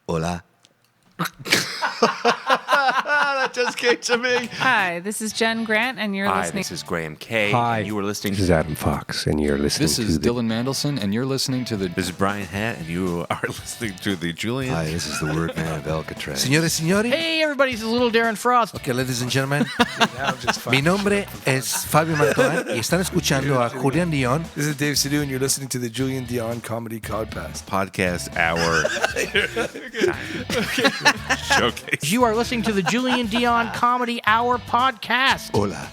Hola. That just came to me. Hi, this is Jen Grant, and you're Hi, listening. this is Graham Kay. Hi. And you were listening This is Adam Fox, and you're listening This to is the... Dylan Mandelson, and you're listening to the... This is Brian Hatt, and you are listening to the Julian. Hi, this is the word man of Alcatraz. Señores, signori. Hey, everybody, this is Little Darren Frost. Okay, ladies and gentlemen. Mi nombre es Fabio Mantoan y están escuchando a Julian Dion. This is Dave Sidhu, and you're listening to the Julian Dion Comedy Podcast hour. Showcase. You are listening to the Julian Dion Comedy Hour podcast. Hola.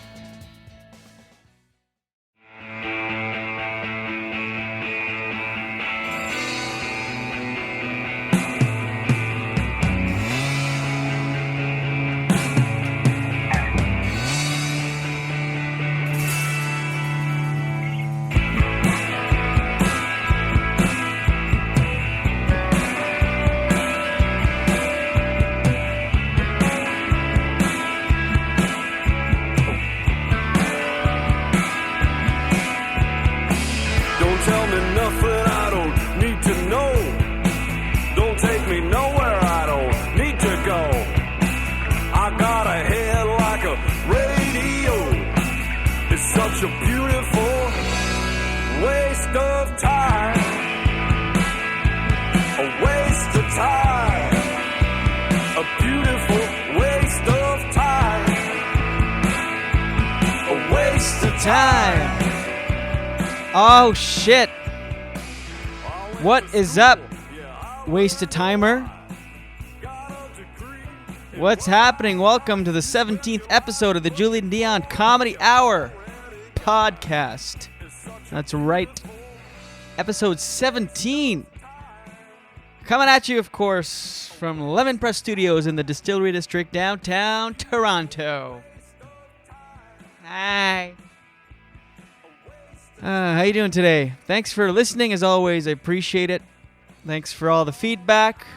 A beautiful waste of time. A waste of time. A beautiful waste of time. A waste of time. Oh shit. What is up, Waste of Timer? What's happening? Welcome to the 17th episode of the Julian Dion Comedy Hour podcast. That's right. Episode 17. Coming at you, of course, from Lemon Press Studios in the Distillery District, downtown Toronto. Hi. How you doing today? Thanks for listening, as always. I appreciate it. Thanks for all the feedback.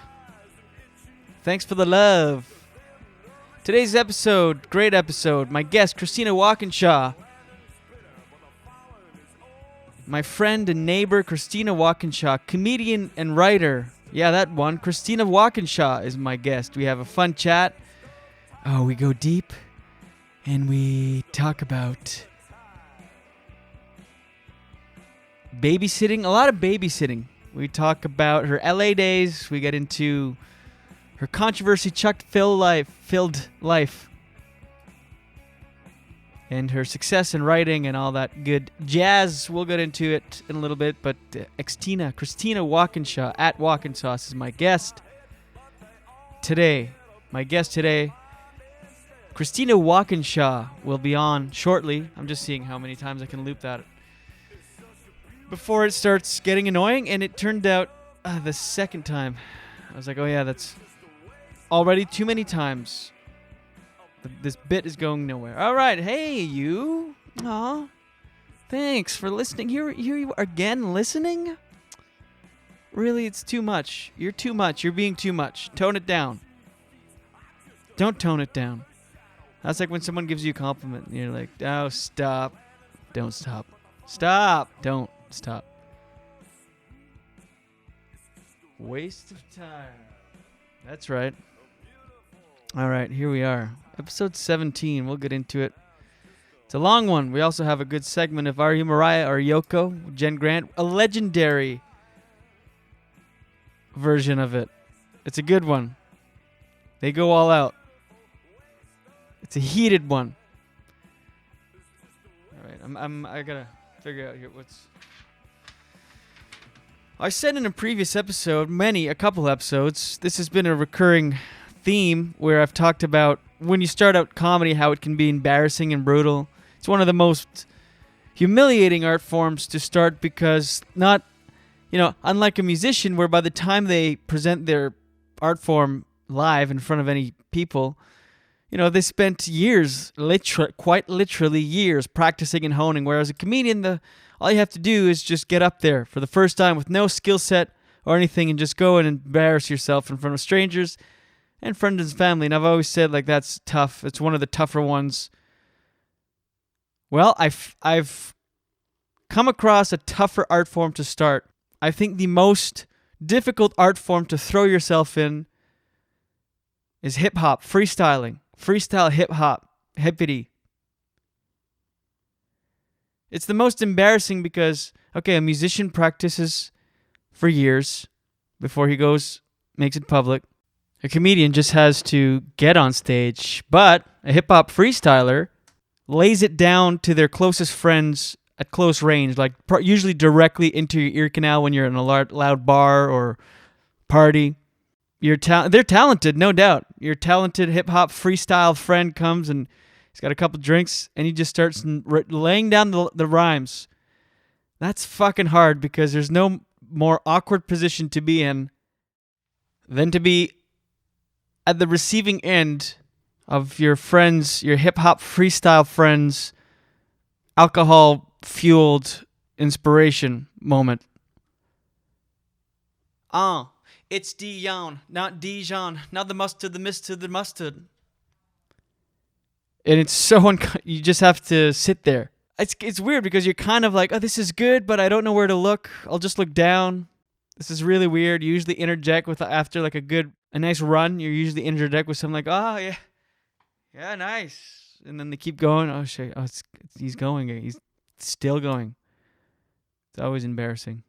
Thanks for the love. Today's episode, great episode. My guest, Christina Walkinshaw. My friend and neighbor, Christina Walkinshaw, comedian and writer. Yeah, that one. Christina Walkinshaw is my guest. We have a fun chat. Oh, we go deep. And we talk about babysitting. A lot of babysitting. We talk about her LA days. We get into her controversy-filled life. And her success in writing and all that good jazz. We'll get into it in a little bit, but Christina Walkinshaw, at Walkinsauce, is my guest today. My guest today, Christina Walkinshaw, will be on shortly. I'm just seeing how many times I can loop that before it starts getting annoying, and it turned out the second time. I was like, oh yeah, that's already too many times. This bit is going nowhere. All right. Hey, you. Aw. Thanks for listening. Here you are again listening? Really, it's too much. You're too much. You're being too much. Tone it down. Don't tone it down. That's like when someone gives you a compliment and you're like, oh, stop. Don't stop. Stop. Don't stop. Waste of time. That's right. All right, here we are. Episode 17. We'll get into it. It's a long one. We also have a good segment of Are You Mariah or Yoko? Jen Grant. A legendary version of it. It's a good one. They go all out. It's a heated one. All right, I gotta figure out here what's... I said in a previous episode, a couple episodes, this has been a recurring theme where I've talked about when you start out comedy, how it can be embarrassing and brutal. It's one of the most humiliating art forms to start because unlike a musician where by the time they present their art form live in front of any people, they spent years, quite literally years practicing and honing, whereas a comedian, all you have to do is just get up there for the first time with no skill set or anything and just go and embarrass yourself in front of strangers and friends and family. And I've always said, that's tough. It's one of the tougher ones. Well, I've come across a tougher art form to start. I think the most difficult art form to throw yourself in is hip-hop, freestyling, freestyle hip-hop, hippity. It's the most embarrassing because, okay, a musician practices for years before he makes it public. A comedian just has to get on stage, but a hip-hop freestyler lays it down to their closest friends at close range, like usually directly into your ear canal when you're in a loud bar or party. They're talented, no doubt. Your talented hip-hop freestyle friend comes and he's got a couple drinks and he just starts laying down the rhymes. That's fucking hard because there's no more awkward position to be in than to be at the receiving end of your friends, your hip-hop freestyle friends' alcohol-fueled inspiration moment. It's Dijon, not Dijon, not the mustard, the mist, the mustard. And it's so you just have to sit there. It's weird because you're kind of like, oh, this is good, but I don't know where to look. I'll just look down. This is really weird. You usually interject with after like a nice run. You usually interject with something like, oh yeah, nice. And then they keep going. Oh shit, he's going. He's still going. It's always embarrassing.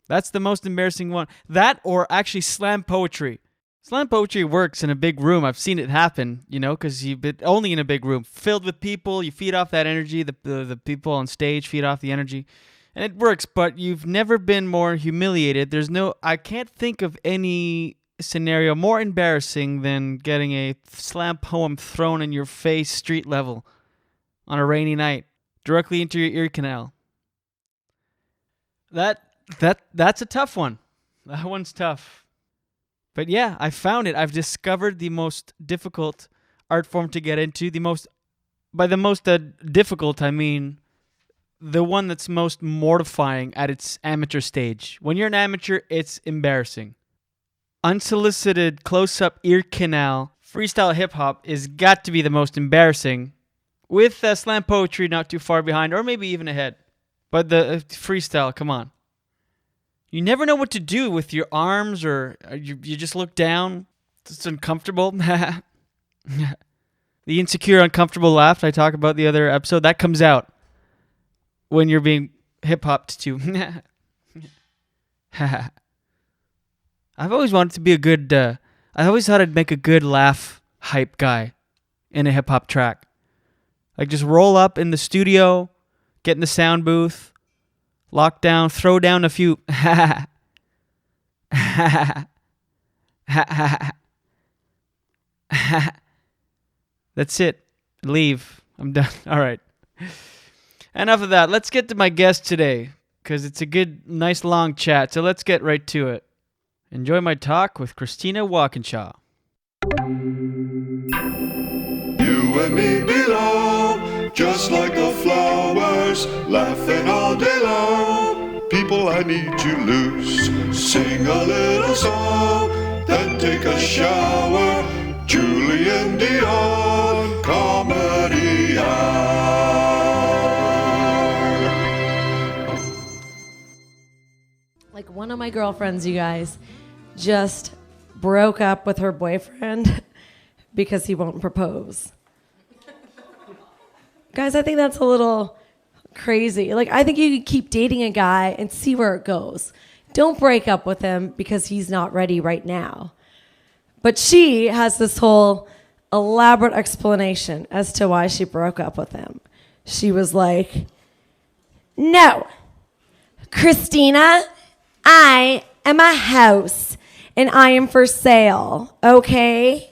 That's the most embarrassing one. That or actually slam poetry. Slam poetry works in a big room. I've seen it happen, because you've been only in a big room filled with people. You feed off that energy. The people on stage feed off the energy. And it works, but you've never been more humiliated. I can't think of any scenario more embarrassing than getting a slam poem thrown in your face street level on a rainy night, directly into your ear canal. That's a tough one. That one's tough. But yeah, I found it. I've discovered the most difficult art form to get into. By the most difficult, I mean the one that's most mortifying at its amateur stage. When you're an amateur, it's embarrassing. Unsolicited close-up ear canal freestyle hip-hop is got to be the most embarrassing, with slam poetry not too far behind, or maybe even ahead. But the freestyle, come on. You never know what to do with your arms, or you just look down. It's uncomfortable. The insecure, uncomfortable laugh I talked about the other episode, that comes out when you're being hip-hopped to. I've always wanted to be a good... I always thought I'd make a good laugh hype guy in a hip-hop track. Like just roll up in the studio, get in the sound booth, lock down, throw down a few That's it. Leave. I'm done. All right. Enough of that. Let's get to my guest today, because it's a good, nice long chat. So let's get right to it. Enjoy my talk with Christina Walkinshaw. You and me belong, just like the flowers, laughing all day long. People, I need you loose. Sing a little song, then take a shower. Julian Dion Comedy Hour. Like one of my girlfriends, you guys, just broke up with her boyfriend because he won't propose. Guys, I think that's a little crazy. Like, I think you could keep dating a guy and see where it goes. Don't break up with him because he's not ready right now. But she has this whole elaborate explanation as to why she broke up with him. She was like, no, Christina, I am a house and I am for sale, okay?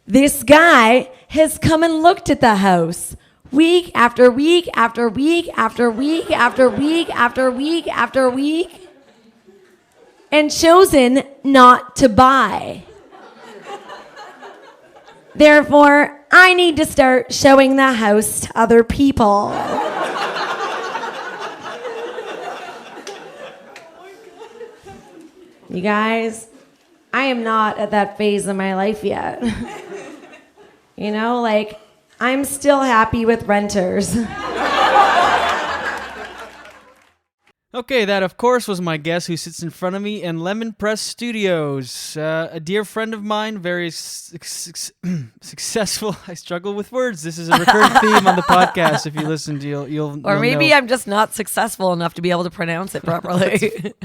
This guy has come and looked at the house week after week after week after week after week after week after week and chosen not to buy. Therefore, I need to start showing the house to other people. You guys, I am not at that phase of my life yet. I'm still happy with renters. Okay, that of course was my guest who sits in front of me in Lemon Press Studios. A dear friend of mine, very successful. I struggle with words. This is a recurring theme on the podcast. If you listen, you'll Or maybe know. I'm just not successful enough to be able to pronounce it properly.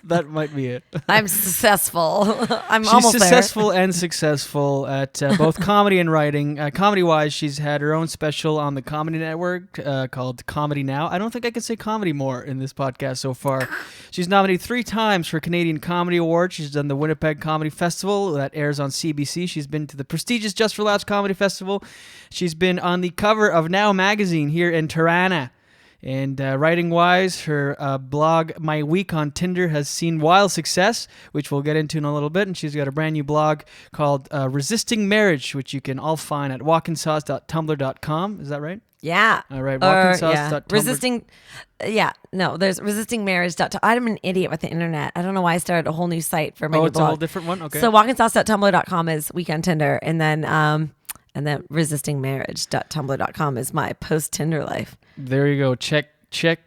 That might be it. I'm successful. I'm She's almost successful and successful at both comedy and writing. Comedy-wise, she's had her own special on the Comedy Network called Comedy Now. I don't think I can say comedy more in this podcast so far. She's nominated 3 times for Canadian Comedy Award. She's done the Winnipeg Comedy Festival that airs on CBC. She's been to the prestigious Just for Laughs Comedy Festival. She's been on the cover of Now magazine here in Tirana. And writing-wise, her blog, My Week on Tinder, has seen wild success, which we'll get into in a little bit. And she's got a brand new blog called Resisting Marriage, which you can all find at walkinsauce.tumblr.com. Is that right? Yeah. All right, walkinsauce.tumblr. There's resistingmarriage. I'm an idiot with the internet. I don't know why I started a whole new site for my new it's blog. a whole different one? Okay. So walkinsauce.tumblr.com is Week on Tinder, and then resistingmarriage.tumblr.com is my post-Tinder life. There you go. Check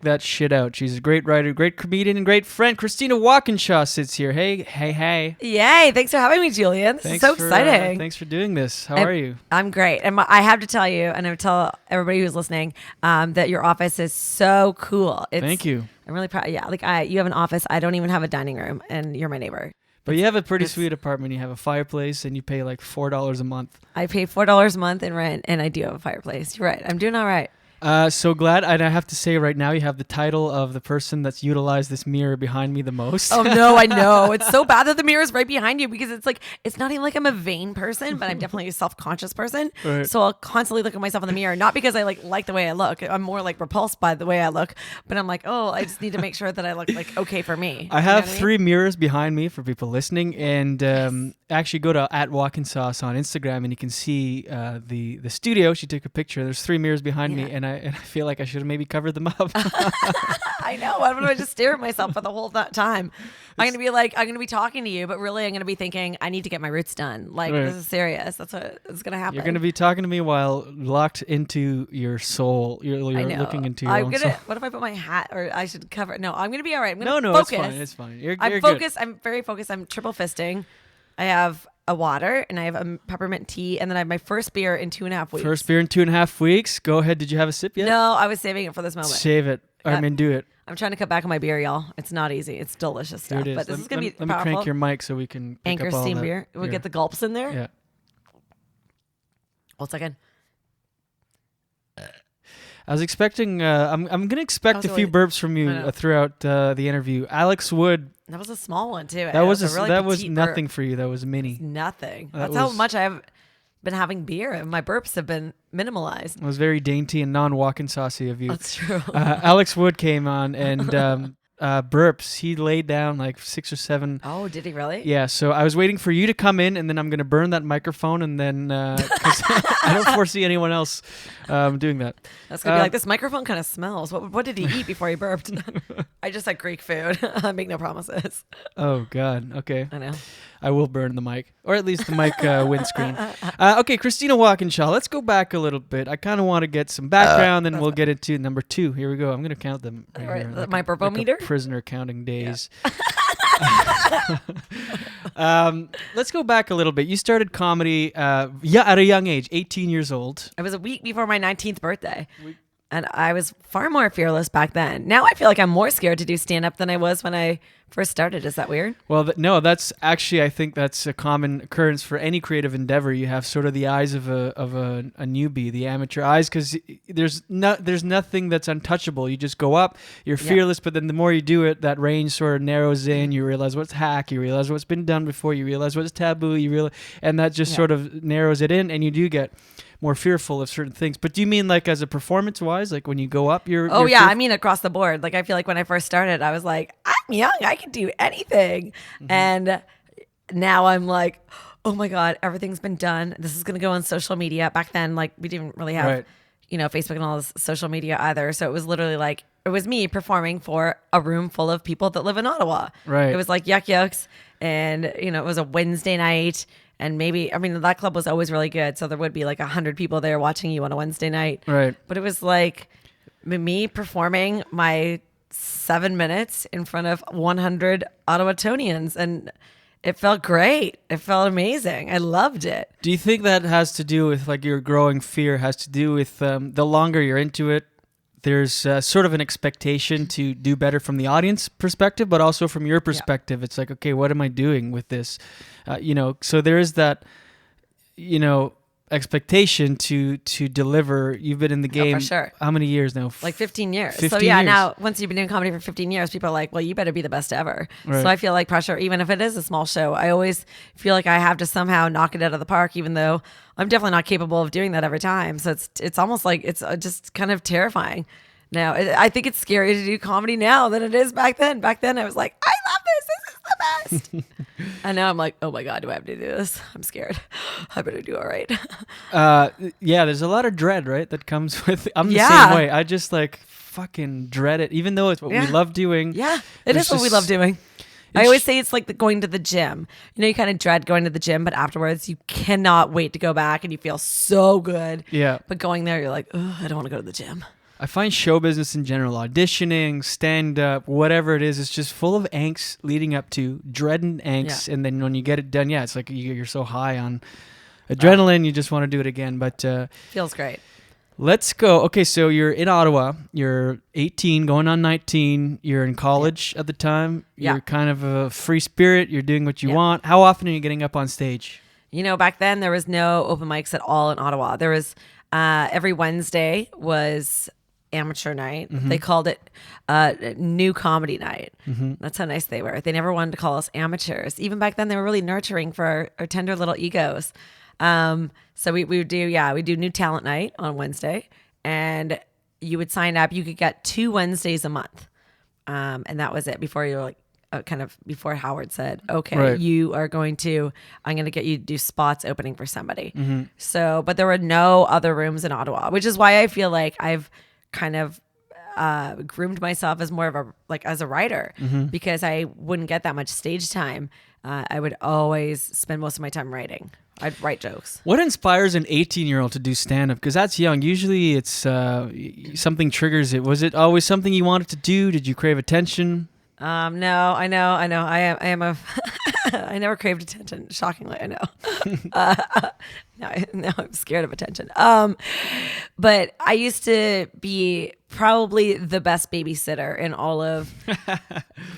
that shit out. She's a great writer, great comedian, and great friend. Christina Walkinshaw sits here. Hey. Yay. Thanks for having me, Julian. This is so exciting. Thanks for doing this. How are you? I'm great. And I have to tell you, and I would tell everybody who's listening, that your office is so cool. Thank you. I'm really proud. Yeah, you have an office. I don't even have a dining room, and you're my neighbor. But you have a pretty sweet apartment. You have a fireplace, and you pay like $4 a month. I pay $4 a month in rent, and I do have a fireplace. You're right. I'm doing all right. So glad. And I have to say right now, you have the title of the person that's utilized this mirror behind me the most. Oh, no, I know. It's so bad that the mirror is right behind you because it's not even like I'm a vain person, but I'm definitely a self-conscious person. Right. So I'll constantly look at myself in the mirror, not because I like the way I look. I'm more like repulsed by the way I look, but I'm like, oh, I just need to make sure that I look like okay for me. I have 3 mirrors behind me for people listening, and actually go to @WalkinSauce on Instagram, and you can see the studio. She took a picture. There's 3 mirrors behind me, and I feel like I should have maybe covered them up. I know. Why don't I just stare at myself for the whole time? I'm going to be talking to you, but really I'm going to be thinking, I need to get my roots done. This is serious. That's what is going to happen. You're going to be talking to me while locked into your soul. You're looking into your own soul. What if I put my hat, or I should cover it? No, I'm going to be all right. I'm going to No, focus. it's fine. You're focused. Good. I'm very focused. I'm triple fisting. I have a water, and I have a peppermint tea, and then I have my first beer in 2.5 weeks. First beer in 2.5 weeks. Go ahead. Did you have a sip yet? No, I was saving it for this moment. Save it. Do it. I'm trying to cut back on my beer, y'all. It's not easy. It's delicious stuff. But this is going to be Let powerful. me crank your mic so we can pick Anchor up all steam that beer. We'll get the gulps in there. Yeah. 1 second. I was expecting. I'm going to expect a few burps from you throughout the interview. Alex Wood. That was a small one too. That was really nothing burp. for you. That was mini. Nothing. That's how much I have been having beer, and my burps have been minimalized. It was very dainty and non-walking saucy of you. That's true. Alex Wood came on and burps. He laid down like 6 or 7. Oh, did he really? Yeah. So I was waiting for you to come in, and then I'm going to burn that microphone, and then 'cause I don't foresee anyone else doing that. That's going to be like, this microphone kind of smells. What did he eat before he burped? I just had Greek food. I make no promises. Oh, God. Okay. I know. I will burn the mic, or at least the mic windscreen. Okay, Christina Walkinshaw, let's go back a little bit. I kind of want to get some background, then we'll get into number 2. Here we go. I'm going to count them. Right here, my burpometer? Prisoner counting days. Yeah. Let's go back a little bit. You started comedy at a young age, 18 years old. It was a week before my 19th birthday. And I was far more fearless back then. Now I feel like I'm more scared to do stand-up than I was when I first started. Is that weird? Well, no, that's actually, I think that's a common occurrence for any creative endeavor. You have sort of the eyes of a newbie, the amateur eyes, because there's nothing that's untouchable. You just go up, you're fearless, but then the more you do it, that range sort of narrows in. You realize what's hack, you realize what's been done before, you realize what's taboo, and that just sort of narrows it in, and you do get more fearful of certain things. But do you mean like as a performance-wise, like when you go up, you're fearful? I mean across the board. Like I feel like when I first started, I was like, I'm young, I can do anything. Mm-hmm. And now I'm like, oh my God, everything's been done. This is going to go on social media. Back then, like we didn't really have, Facebook and all this social media either. So it was literally like, it was me performing for a room full of people that live in Ottawa. Right. It was like Yuck Yucks. And, it was a Wednesday night. And that club was always really good. So there would be like 100 people there watching you on a Wednesday night. Right. But it was like me performing my 7 minutes in front of 100 Ottawatonians, and it felt great. It felt amazing. I loved it. Do you think that has to do with like your growing fear? Has to do with the longer you're into it, there's sort of an expectation to do better from the audience perspective, but also from your perspective. It's like, okay, what am I doing with this? So there is that, expectation to deliver. You've been in the game for sure. How many years now? Like 15 years. 15 so yeah, years. now once you've been doing comedy for 15 years, people are like, well, you better be the best ever. Right. So I feel like pressure, even if it is a small show, I always feel like I have to somehow knock it out of the park, even though I'm definitely not capable of doing that every time. So it's almost like it's just kind of terrifying. Now, I think it's scarier to do comedy now than it is back then. Back then, I was like, I love this. This is the best. And now I'm like, oh my God, do I have to do this? I'm scared. I better do all right. Yeah, there's a lot of dread, right? That comes with. I'm the Yeah. same way. I just like fucking dread it, even though it's what we love doing. Yeah, it is what we love doing. I always say it's like going to the gym. You kind of dread going to the gym, but afterwards you cannot wait to go back and you feel so good. Yeah. But going there, you're like, oh, I don't want to go to the gym. I find show business in general, auditioning, stand-up, whatever it is, it's just full of angst leading up to dread and angst. And then when you get it done, it's like you're so high on adrenaline, you just want to do it again. But feels great. Let's go. Okay, so you're in Ottawa. You're 18, going on 19. You're in college at the time. You're kind of a free spirit. You're doing what you want. How often are you getting up on stage? Back then there was no open mics at all in Ottawa. There was every Wednesday was amateur night. Mm-hmm. They called it new comedy night. Mm-hmm. That's how nice they were. They never wanted to call us amateurs. Even back then, they were really nurturing for our tender little egos. So we would do new talent night on Wednesday, and you would sign up. You could get 2 Wednesdays a month, and that was it. Before you were like, before Howard said, okay, right. I'm going to get you to do spots opening for somebody. Mm-hmm. So, but there were no other rooms in Ottawa, which is why I feel like I've kind of groomed myself as more of as a writer, because I wouldn't get that much stage time. I would always spend most of my time writing. I'd write jokes. What inspires an 18-year-old to do stand-up? Because that's young. Usually it's something triggers it. Was it always something you wanted to do? Did you crave attention? No, I know. I am a. I never craved attention. Shockingly, I know. Now I'm scared of attention. But I used to be probably the best babysitter in all of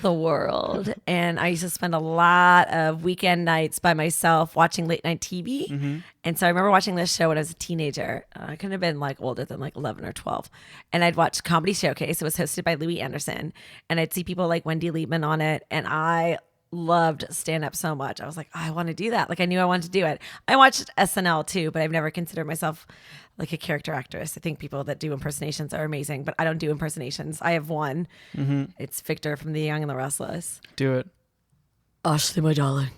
the world, and I used to spend a lot of weekend nights by myself watching late night TV. Mm-hmm. And so I remember watching this show when I was a teenager. I couldn't have been older than 11 or 12. And I'd watch Comedy Showcase. It was hosted by Louis Anderson, and I'd see people like Wendy Liebman on it, and I loved stand-up so much. I was like, I want to do that. I knew I wanted to do it. I watched SNL too, but I've never considered myself like a character actress. I think people that do impersonations are amazing, but I don't do impersonations. I have one. Mm-hmm. It's Victor from The Young and the Restless. Do it. Ashley, my darling.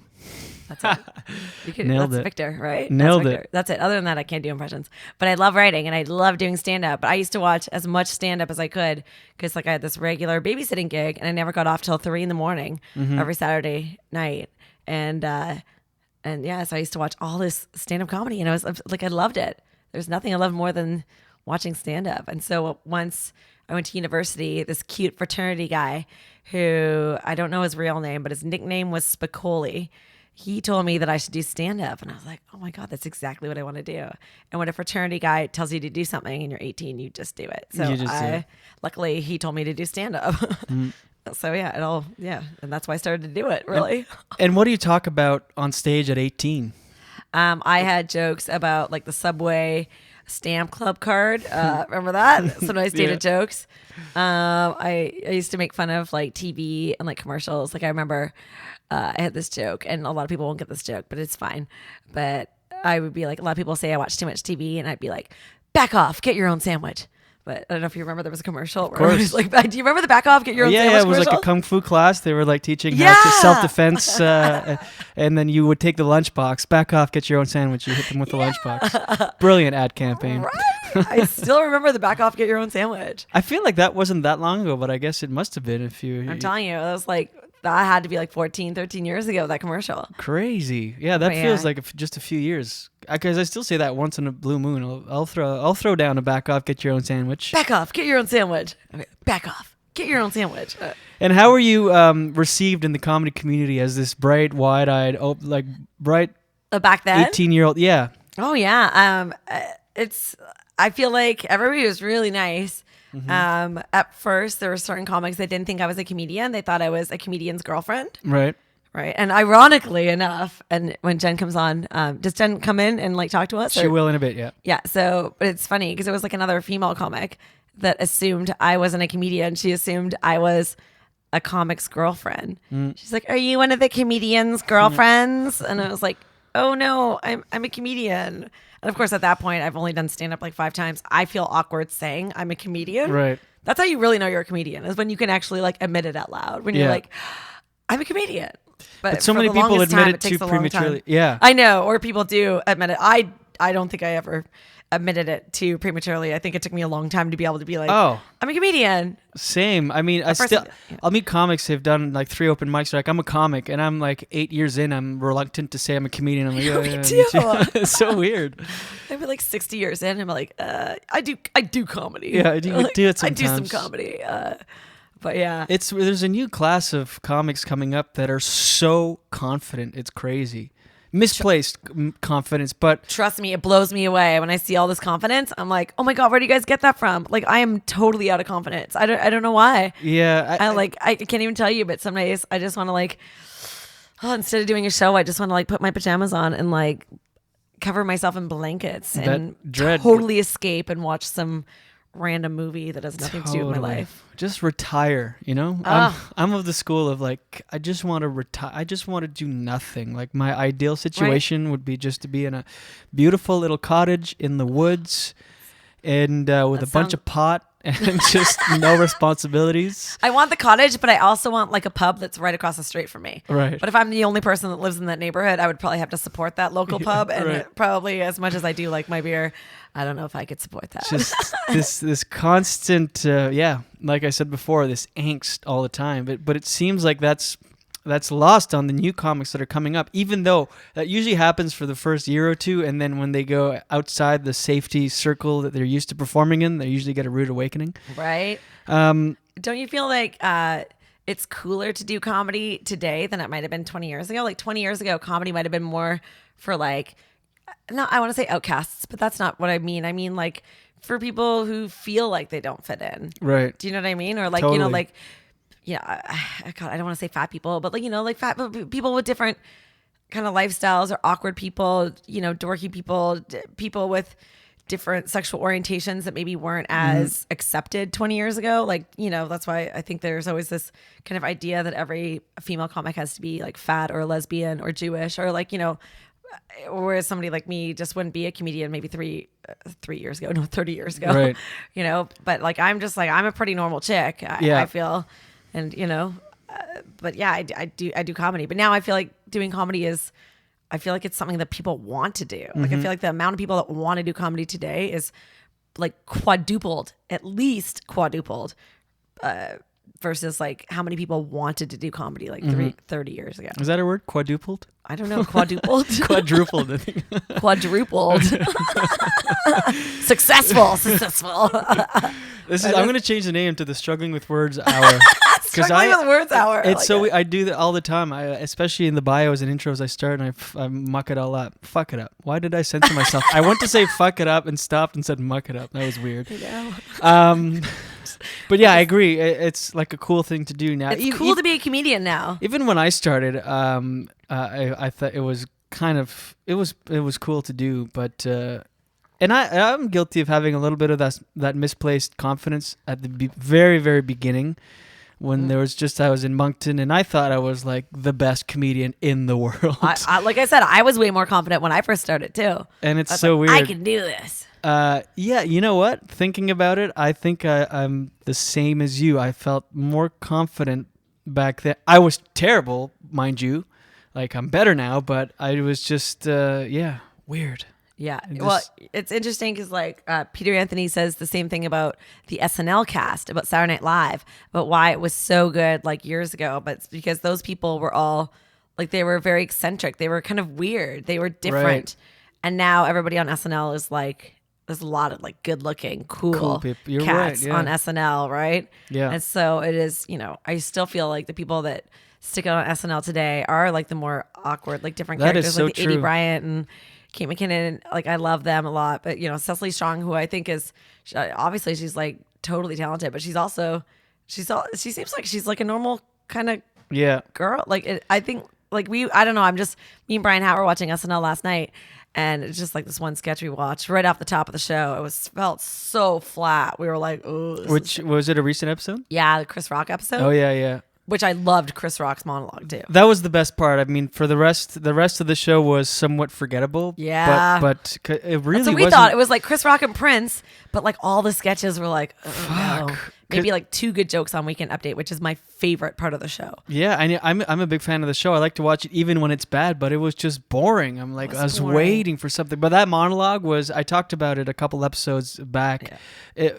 That's it. Nailed that's it. Victor, right? Nailed that's Victor. it. That's it. Other than that, I can't do impressions. But I love writing and I love doing stand-up. But I used to watch as much stand-up as I could because I had this regular babysitting gig and I never got off till 3 a.m. Every Saturday night. And so I used to watch all this stand-up comedy and I was I loved it. There's nothing I love more than watching stand-up. And so once I went to university, this cute fraternity guy who I don't know his real name, but his nickname was Spicoli. He told me that I should do stand-up. And I was like, oh my God, that's exactly what I want to do. And when a fraternity guy tells you to do something and you're 18, you just do it. So luckily he told me to do stand-up. Mm. So and that's why I started to do it, really. And what do you talk about on stage at 18? I had jokes about the Subway stamp club card. Remember that? Sometimes dated jokes. I used to make fun of TV and commercials. I remember I had this joke, and a lot of people won't get this joke, but it's fine. But I would be a lot of people say I watch too much TV, and I'd be like, back off, get your own sandwich. But I don't know if you remember, there was a commercial where it was do you remember the back off, get your own sandwich it was commercial? like a kung fu class. They were teaching how to self-defense, and then you would take the lunchbox, back off, get your own sandwich. You hit them with the lunchbox. Brilliant ad campaign. Right? I still remember the back off, get your own sandwich. I feel like that wasn't that long ago, but I guess it must have been if you... I'm telling you, it was that had to be 14, 13 years ago, that commercial. Crazy. Yeah, that feels like just a few years. Because I still say that once in a blue moon. I'll throw down a back off, get your own sandwich. Back off, get your own sandwich. Okay, back off, Get your own sandwich. And how were you received in the comedy community as this bright, wide-eyed, bright Back then? 18-year-old? Yeah. Oh, yeah. I feel like everybody was really nice. At first, there were certain comics that didn't think I was a comedian. They thought I was a comedian's girlfriend. Right. Right. And ironically enough, and when Jen comes on, does Jen come in and like talk to us? She will in a bit, yeah. Yeah. So, but it's funny because it was like another female comic that assumed I wasn't a comedian. She assumed I was a comic's girlfriend. She's like, "Are you one of the comedian's girlfriends?" And I was like, "Oh no, I'm a comedian." And of course, at that point, I've only done stand up like 5 times. I feel awkward saying I'm a comedian. Right. That's how you really know you're a comedian, is when you can actually like admit it out loud. When you're like, "I'm a comedian." But so for many the people longest admit time, it takes too a long time. prematurely. Yeah. I know, or people do admit it. I don't think I ever admitted it too prematurely. I think it took me a long time to be able to be like, Oh. I'm a comedian. Same. I mean, I'll meet comics who've done like 3 open mics. They're like, I'm a comic, and I'm like 8 years in. I'm reluctant to say I'm a comedian. I'm like, yeah, Me yeah, too. It's so weird. I've been like 60 years in. I'm like, I do comedy. Yeah, I do Like, do it I do some sometimes. comedy. But yeah, There's a new class of comics coming up that are so confident. It's crazy. Misplaced confidence, but trust me, it blows me away when I see all this confidence. I'm like, oh my god, where do you guys get that from? Like, I am totally out of confidence. I don't know why. yeah, I can't even tell you. But some days I just want to like, instead of doing a show, I just want to like put my pajamas on and like cover myself in blankets and totally escape and watch some random movie that has nothing to do with my life. Just retire, you know? I'm of the school of like, I just want to retire. I just want to do nothing. Like my ideal situation would be just to be in a beautiful little cottage in the woods and with a bunch of pot and just no responsibilities. I want the cottage, but I also want like a pub that's right across the street from me. Right. But if I'm the only person that lives in that neighborhood, I would probably have to support that local pub. And probably as much as I do like my beer, I don't know if I could support that. Just this constant, like I said before, this angst all the time. But it seems like that's lost on the new comics that are coming up, even though that usually happens for the first year or two. And then when they go outside the safety circle that they're used to performing in, they usually get a rude awakening. Right. Don't you feel like it's cooler to do comedy today than it might have been 20 years ago? Like 20 years ago, comedy might have been more for like, I want to say outcasts, but that's not what I mean. I mean like for people who feel like they don't fit in. Right. Do you know what I mean? Or like, Totally. you know, like, yeah, God, I don't want to say fat people, but like, you know, like fat people with different kind of lifestyles, or awkward people, you know, dorky people, people with different sexual orientations that maybe weren't as accepted 20 years ago. Like, you know, that's why I think there's always this kind of idea that every female comic has to be like fat or lesbian or Jewish, or like, you know, whereas somebody like me just wouldn't be a comedian maybe 30 years ago, right. You know, but like, I'm just like, I'm a pretty normal chick. I feel. And, you know, but yeah, I do comedy. But now I feel like doing comedy I feel like it's something that people want to do. Like, I feel like the amount of people that want to do comedy today is like at least quadrupled, versus like how many people wanted to do comedy like 30 years ago. Is that a word? Quadrupled? I don't know. Quadrupled? Quadrupled, I think. Quadrupled. Successful. I'm going to change the name to the Struggling with Words Hour. Struggling with Words Hour. I do that all the time. Especially in the bios and intros, I start and I muck it all up. Fuck it up. Why did I censor myself? I went to say fuck it up and stopped and said muck it up. That was weird. But yeah, I agree. It's like a cool thing to do now. It's cool to be a comedian now. Even when I started, I thought it was it was cool to do, but and I'm guilty of having a little bit of that misplaced confidence at the very, very beginning, when there was I was in Moncton and I thought I was like the best comedian in the world. Like I said, I was way more confident when I first started too. And it's so weird. I can do this. Yeah, you know what? Thinking about it, I think I'm the same as you. I felt more confident back then. I was terrible, mind you. Like, I'm better now, but I was just, weird. Yeah. Well, it's interesting because like Peter Anthony says the same thing about the SNL cast, about Saturday Night Live, but why it was so good like years ago. But it's because those people were all like, they were very eccentric. They were kind of weird. They were different. Right. And now everybody on SNL is like there's a lot of like good looking, cool people. You're cats right, yeah. on SNL, right? Yeah. And so it is, I still feel like the people that stick out on SNL today are like the more awkward, like different That characters, is so like the Edie true. Bryant and Kate McKinnon. Like I love them a lot, but Cecily Strong, who I think is obviously she's like totally talented, but she seems like she's like a normal kind of girl. Like I think like I don't know. Me and Brian Howe were watching SNL last night, and it's just like this one sketch we watched right off the top of the show. It felt so flat. We were like, oh. Which was it a recent episode? Yeah, the Chris Rock episode. Oh yeah. Which I loved Chris Rock's monologue too. That was the best part. I mean, for the rest of the show was somewhat forgettable. Yeah, but it really. That's what we wasn't. thought. It was like Chris Rock and Prince, but like all the sketches were like, no. Maybe like 2 good jokes on Weekend Update, which is my favorite part of the show. Yeah, I'm a big fan of the show. I like to watch it even when it's bad, but it was just boring. I'm like, I was waiting for something. But that monologue I talked about it a couple episodes back. Yeah.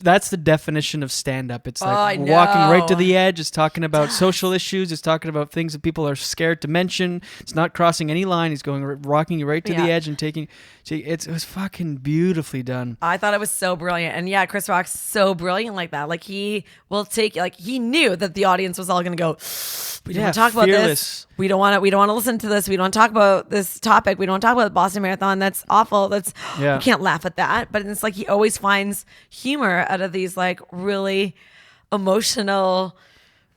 That's the definition of stand-up. It's like walking right to the edge. It's talking about social issues. It's talking about things that people are scared to mention. It's not crossing any line. He's rocking you right to the edge and taking. It was fucking beautifully done. I thought it was so brilliant. And yeah, Chris Rock's so brilliant like that. Like he will take, like he knew that the audience was all going to go, we don't want to talk about this. We don't want to listen to this. We don't want to talk about this topic. We don't want to talk about the Boston Marathon. That's awful. We can't laugh at that. But it's like he always finds humor out of these like really emotional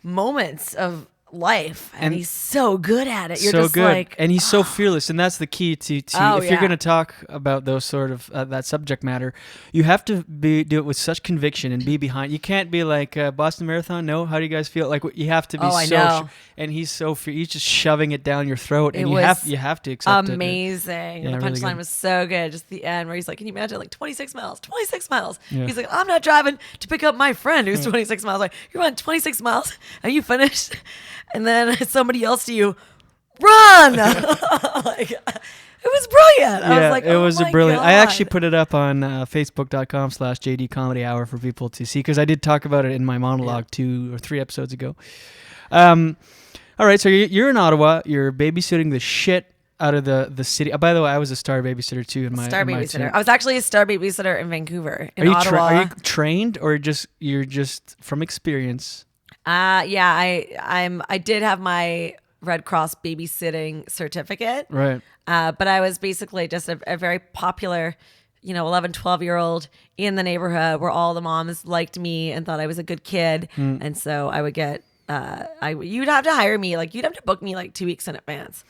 moments of life, and he's so good at it. You're so just good, like, and he's so fearless, and that's the key to if you're going to talk about those sort of that subject matter, you have to do it with such conviction and be behind. You can't be like Boston Marathon. No, how do you guys feel? Like you have to be and he's so he's just shoving it down your throat, and you have to accept it. Amazing. The punchline really was so good. Just the end where he's like, can you imagine like 26 miles? 26 miles. Yeah. He's like, I'm not driving to pick up my friend who's 26 miles. Like, you're running 26 miles and you finished. And then somebody yells to you, run! Like, it was brilliant. I was like, it was brilliant. God. I actually put it up on facebook.com/JD Comedy Hour for people to see, because I did talk about it in my monologue 2 or 3 episodes ago. All right, so you're in Ottawa. You're babysitting the shit out of the city. By the way, I was a star babysitter too in my babysitter. I was actually a star babysitter in Vancouver. In Ottawa. Ottawa. Are you trained, or you're just from experience? Yeah, I did have my Red Cross babysitting certificate. Right. But I was basically just a very popular, 11, 12-year-old in the neighborhood where all the moms liked me and thought I was a good kid. And so I would get, you'd have to hire me, like you'd have to book me like 2 weeks in advance.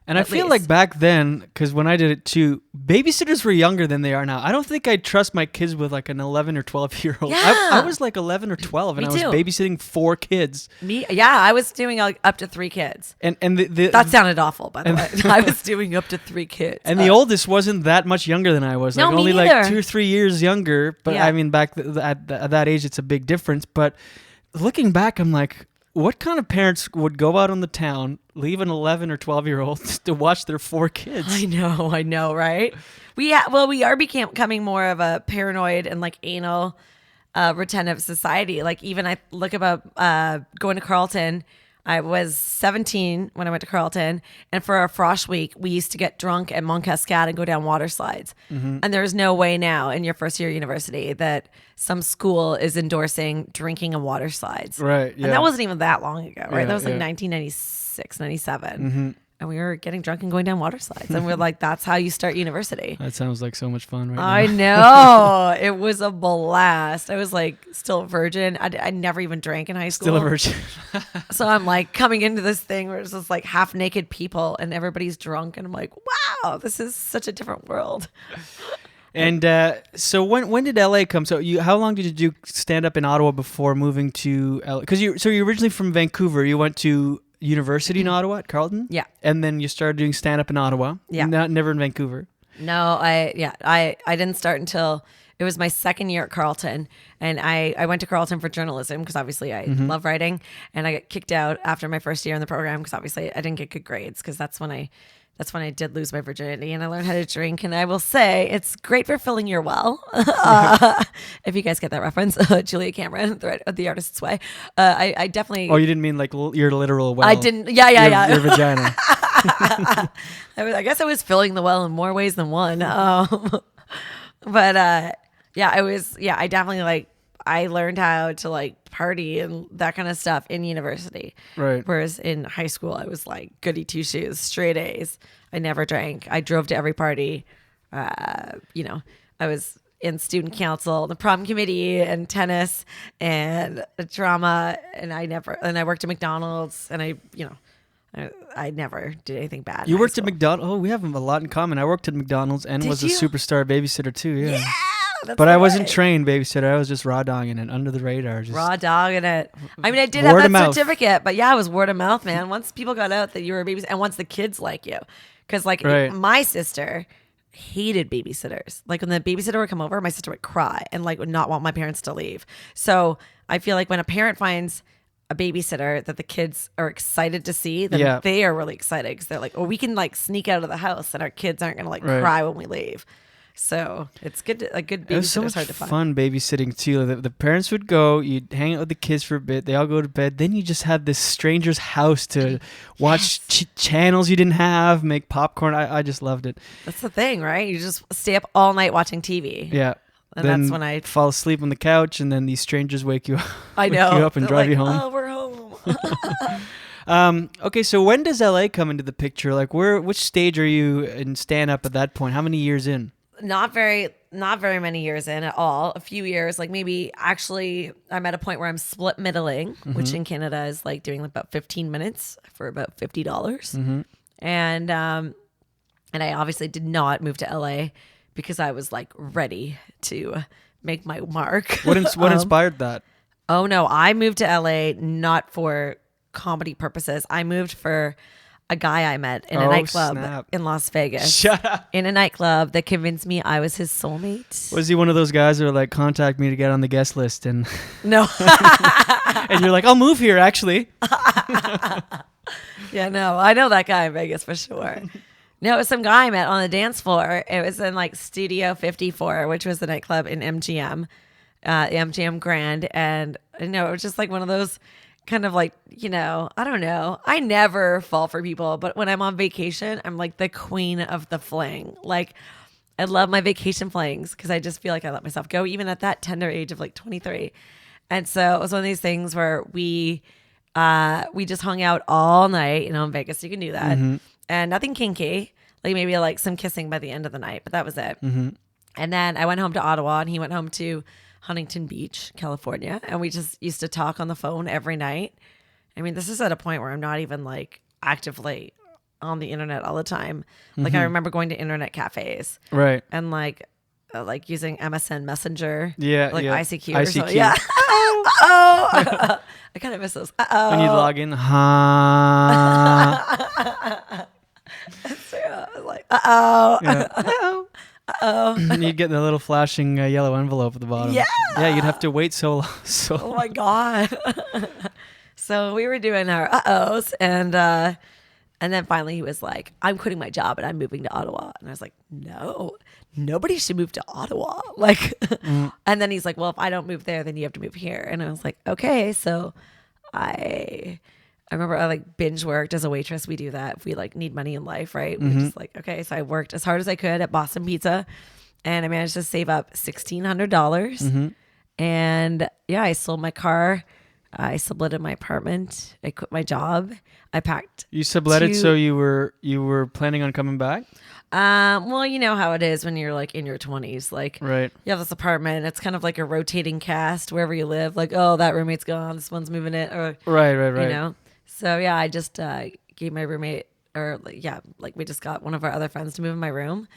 And I feel like back then, because when I did it too, babysitters were younger than they are now. I don't think I'd trust my kids with like an 11 or 12-year-old. Yeah. I was like 11 or 12, and I was babysitting 4 kids. I was doing like up to 3 kids. And that sounded awful, by the way. I was doing up to 3 kids. And the oldest wasn't that much younger than I was. Like No, me only neither. like 2 or 3 years younger. But I mean, back at that age, it's a big difference. But looking back, I'm like, what kind of parents would go out on the town, leave an 11 or 12-year-old to watch their 4 kids? I know, right? We are becoming more of a paranoid and like anal retentive society. Like even I look about going to Carleton. I was 17 when I went to Carleton, and for our frosh week, we used to get drunk at Mont Cascade and go down water slides. And there's no way now in your first year of university that some school is endorsing drinking and water slides. Right, yeah. And that wasn't even that long ago, right? Yeah, that was like yeah. 1996, 97. And we were getting drunk and going down water slides. And we're like, that's how you start university. That sounds like so much fun right I now. know. It was a blast. I was like still a virgin. I never even drank in high school. Still a virgin. So I'm like coming into this thing where it's just like half naked people and everybody's drunk. And I'm like, wow, this is such a different world. And so when did LA come? So how long did you do stand up in Ottawa before moving to LA? Because you're originally from Vancouver. You went to university in Ottawa at Carleton. Yeah. And then you started doing stand up in Ottawa. Yeah. Never in Vancouver. No, I didn't start until it was my second year at Carleton, and I went to Carleton for journalism because obviously I love writing, and I got kicked out after my first year in the program because obviously I didn't get good grades because that's when I did lose my virginity and I learned how to drink. And I will say it's great for filling your well. If you guys get that reference, Julia Cameron, The Artist's Way. I definitely. Oh, you didn't mean like your literal well. I didn't. Yeah. Your vagina. I guess I was filling the well in more ways than one. But yeah, I definitely like, I learned how to like party and that kind of stuff in university. Right. Whereas in high school, I was like goody two shoes, straight A's. I never drank. I drove to every party. You know, I was in student council, the prom committee, and tennis, and drama. And I worked at McDonald's, and I never did anything bad. You worked at McDonald's? Oh, we have a lot in common. I worked at McDonald's and was a superstar babysitter too. Yeah. But I wasn't trained babysitter. I was just raw dogging it under the radar. Just raw dogging it. I mean, I did have that certificate, but yeah, it was word of mouth, man. Once people got out that you were a babysitter, and once the kids like you, because like my sister hated babysitters. Like when the babysitter would come over, my sister would cry and like would not want my parents to leave. So I feel like when a parent finds a babysitter that the kids are excited to see, then they are really excited because they're like, oh, we can like sneak out of the house and our kids aren't going to like cry when we leave. So it's good. A good babysitter. It was so much hard to find. fun babysitting too. The parents would go, you'd hang out with the kids for a bit. They all go to bed. Then you just have this stranger's house to watch channels you didn't have, make popcorn. I just loved it. That's the thing, right? You just stay up all night watching TV. Yeah. And then that's when I fall asleep on the couch, and then these strangers wake you up. I know. Wake you up and drive you home. Oh, we're home. Okay, so when does LA come into the picture? Like, which stage are you in stand up at that point? How many years in? Not very many years in at all. A few years, like maybe actually I'm at a point where I'm split middling, which in Canada is like doing like about 15 minutes for about $50. And I obviously did not move to LA because I was like ready to make my mark. What inspired that? Oh no, I moved to LA not for comedy purposes. I moved for a guy I met in a nightclub in Las Vegas. Shut up. In a nightclub that convinced me I was his soulmate. Was he one of those guys who were like, contact me to get on the guest list? And no. And you're like, I'll move here, actually. Yeah, no, I know that guy in Vegas for sure. No, it was some guy I met on the dance floor. It was in like Studio 54, which was the nightclub in MGM, MGM Grand. And it was just like one of those kind of like, I don't know. I never fall for people, but when I'm on vacation, I'm like the queen of the fling. Like, I love my vacation flings because I just feel like I let myself go, even at that tender age of like 23. And so it was one of these things where we just hung out all night, in Vegas. You can do that. And nothing kinky, like maybe like some kissing by the end of the night, but that was it. And then I went home to Ottawa and he went home to Huntington Beach, California. And we just used to talk on the phone every night. I mean, this is at a point where I'm not even like actively on the internet all the time. Like I remember going to internet cafes. Right. And like using MSN Messenger. Yeah. Like yeah. ICQ or something. Yeah. I kind of miss those. When you log in. Like, And you'd get the little flashing yellow envelope at the bottom. Yeah. Yeah, you'd have to wait so long. Oh my God. So we were doing our uh-ohs and then finally he was like, I'm quitting my job and I'm moving to Ottawa. And I was like, no, nobody should move to Ottawa. Like, and then he's like, well, if I don't move there, then you have to move here. And I was like, okay. So I remember I like binge worked as a waitress. We do that if we like need money in life, right? We're just like, okay. So I worked as hard as I could at Boston Pizza and I managed to save up $1,600. And yeah, I sold my car. I subletted my apartment. I quit my job. I packed. You subletted, so you were planning on coming back? Well, you know how it is when you're like in your 20s. Like, right. You have this apartment. It's kind of like a rotating cast wherever you live. Like, oh, that roommate's gone. This one's moving in. Or Right. So yeah, I just gave my roommate, or we just got one of our other friends to move in my room,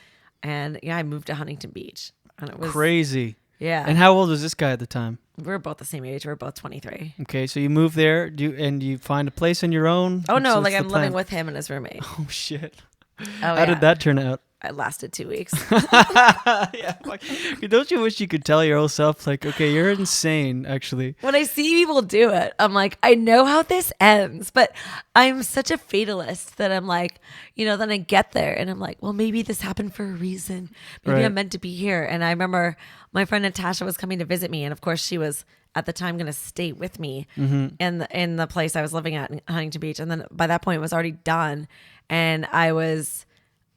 and yeah, I moved to Huntington Beach, and it was crazy. Yeah. And how old was this guy at the time? We were both the same age. We were both 23. Okay, so you move there, and you find a place on your own? Oh no, like I'm living with him and his roommate. Oh shit. How did that turn out? It lasted 2 weeks. Yeah. Like, don't you wish you could tell your old self, like, okay, you're insane, actually. When I see people do it, I'm like, I know how this ends, but I'm such a fatalist that I'm like, then I get there and I'm like, well, maybe this happened for a reason. Maybe I'm meant to be here. And I remember my friend Natasha was coming to visit me. And of course she was at the time going to stay with me in the place I was living at in Huntington Beach. And then by that point it was already done. And I was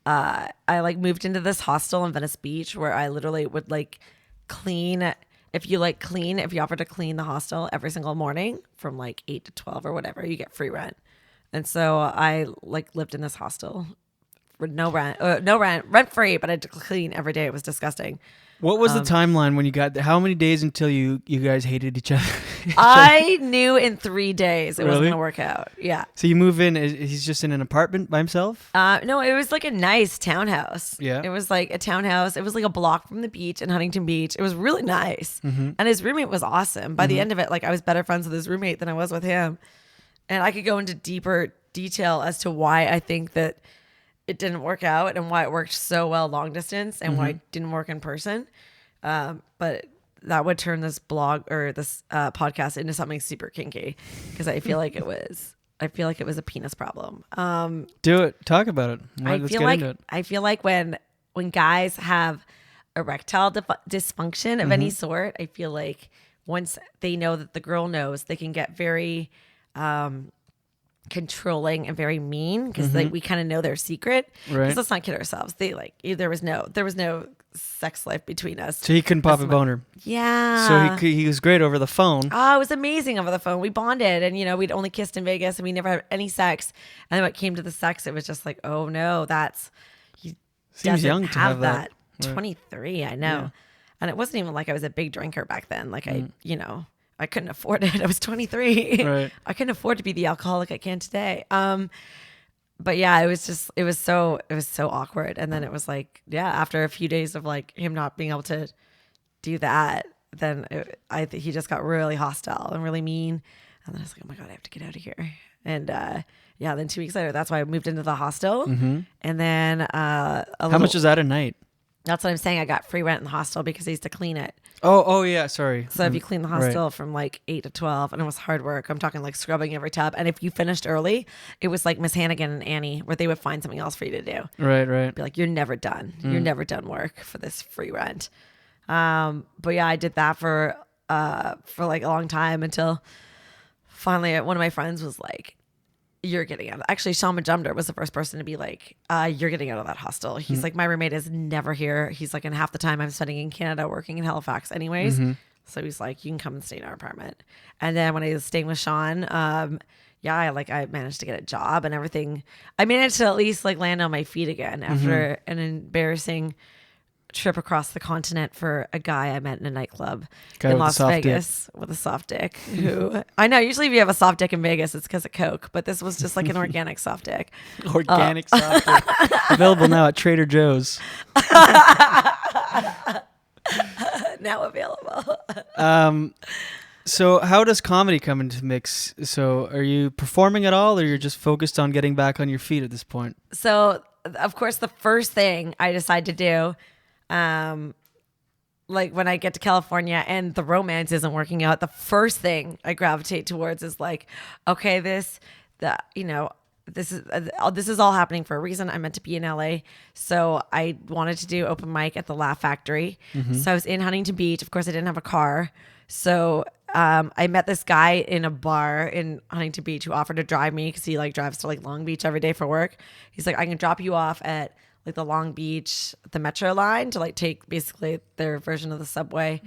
I like moved into this hostel in Venice Beach where I literally would like clean. If you offer to clean the hostel every single morning from like 8 to 12 or whatever, you get free rent. And so I like lived in this hostel for no rent free, but I had to clean every day. It was disgusting. What was the timeline when you got there? How many days until you guys hated each other? I knew in 3 days it wasn't Really? going to work out. Yeah. So you move in, he's just in an apartment by himself? No, it was like a nice townhouse. Yeah. It was like a townhouse. It was like a block from the beach in Huntington Beach. It was really nice. And his roommate was awesome. By the end of it, like I was better friends with his roommate than I was with him. And I could go into deeper detail as to why I think that it didn't work out and why it worked so well long distance and why it didn't work in person. But that would turn this blog or this podcast into something super kinky because I feel like it was a penis problem. Do it. Talk about it. Let's get into it. I feel like when guys have erectile dysfunction of any sort, I feel like once they know that the girl knows, they can get very controlling and very mean because like we kind of know their secret. Right. 'Cause let's not kid ourselves. They like there was no sex life between us. So he couldn't pop a boner. Yeah. So he was great over the phone. Oh, it was amazing over the phone. We bonded and, we'd only kissed in Vegas and we never had any sex. And then when it came to the sex, it was just like, oh no, he Seems doesn't young to have that. Right. 23, I know. Yeah. And it wasn't even like I was a big drinker back then. Like I couldn't afford it. I was 23. Right. I couldn't afford to be the alcoholic I can today. But yeah, it was so awkward. And then it was like, yeah, after a few days of like him not being able to do that, then I think he just got really hostile and really mean. And then I was like, oh my God, I have to get out of here. And then 2 weeks later, that's why I moved into the hostel. And then How much is that a night? That's what I'm saying. I got free rent in the hostel because I used to clean it. Oh yeah, sorry. So if you clean the hostel from like 8 to 12, and it was hard work. I'm talking like scrubbing every tub. And if you finished early, it was like Miss Hannigan and Annie, where they would find something else for you to do. Right. Be like, you're never done. You're never done work for this free rent. But yeah, I did that for like a long time until finally one of my friends was like, you're getting out. Actually, Sean Majumder was the first person to be like, you're getting out of that hostel. He's like, my roommate is never here. He's like, in half the time I'm spending in Canada working in Halifax anyways. So he's like, you can come and stay in our apartment. And then when I was staying with Sean, I managed to get a job and everything. I managed to at least like land on my feet again after an embarrassing trip across the continent for a guy I met in a nightclub in Las Vegas with a soft dick. Who I know usually if you have a soft dick in Vegas, it's because of coke, but this was just like an organic soft dick. Organic soft dick. Available now at Trader Joe's. Now available. So how does comedy come into the mix? So are you performing at all, or you're just focused on getting back on your feet at this point? So of course the first thing I decide to do, like when I get to California and the romance isn't working out, the first thing I gravitate towards is like, okay, this is all happening for a reason. I'm meant to be in LA. So I wanted to do open mic at the Laugh Factory. So I was in Huntington Beach. Of course I didn't have a car. So I met this guy in a bar in Huntington Beach who offered to drive me because he like drives to like Long Beach every day for work. He's like, I can drop you off at like the Long Beach, the Metro line to like take basically their version of the subway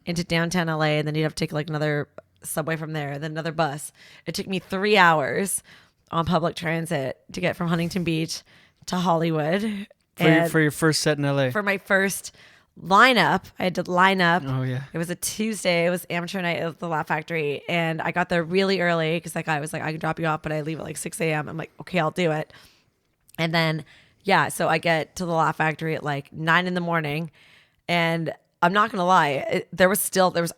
into downtown LA. And then you'd have to take like another subway from there, then another bus. It took me 3 hours on public transit to get from Huntington Beach to Hollywood. For your first set in LA? For my first lineup, I had to line up. Oh yeah. It was a Tuesday. It was amateur night at the Laugh Factory, and I got there really early because that guy was like, "I can drop you off, but I leave at like 6 a.m." I'm like, "Okay, I'll do it." And then so I get to the Laugh Factory at like 9 in the morning, and I'm not gonna lie, there was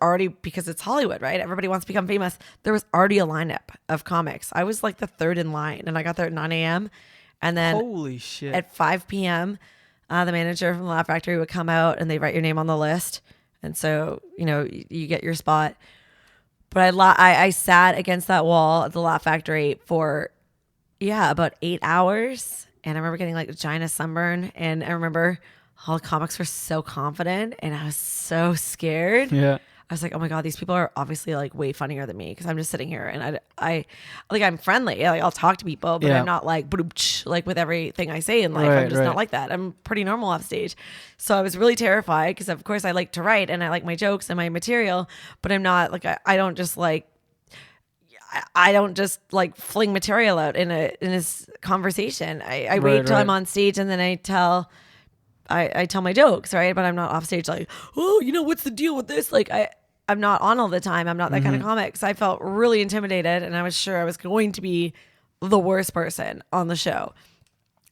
already, because it's Hollywood, right? Everybody wants to become famous. There was already a lineup of comics. I was like the third in line, and I got there at 9 a.m. And then holy shit, at 5 p.m. The manager from the Laugh Factory would come out and they write your name on the list. And so, you get your spot. But I sat against that wall at the Laugh Factory for, about 8 hours. And I remember getting like vagina sunburn. And I remember all the comics were so confident and I was so scared. Yeah. I was like, oh my God, these people are obviously like way funnier than me because I'm just sitting here and I like I'm friendly. Like I'll talk to people, but I'm not like like with everything I say in life. I'm just not like that. I'm pretty normal off stage. So I was really terrified because of course I like to write and I like my jokes and my material, but I'm not like I don't just like fling material out in this conversation. I wait till I'm on stage and then I tell my jokes, right? But I'm not off stage like, oh, what's the deal with this? Like I'm not on all the time. I'm not that kind of comic. So I felt really intimidated and I was sure I was going to be the worst person on the show.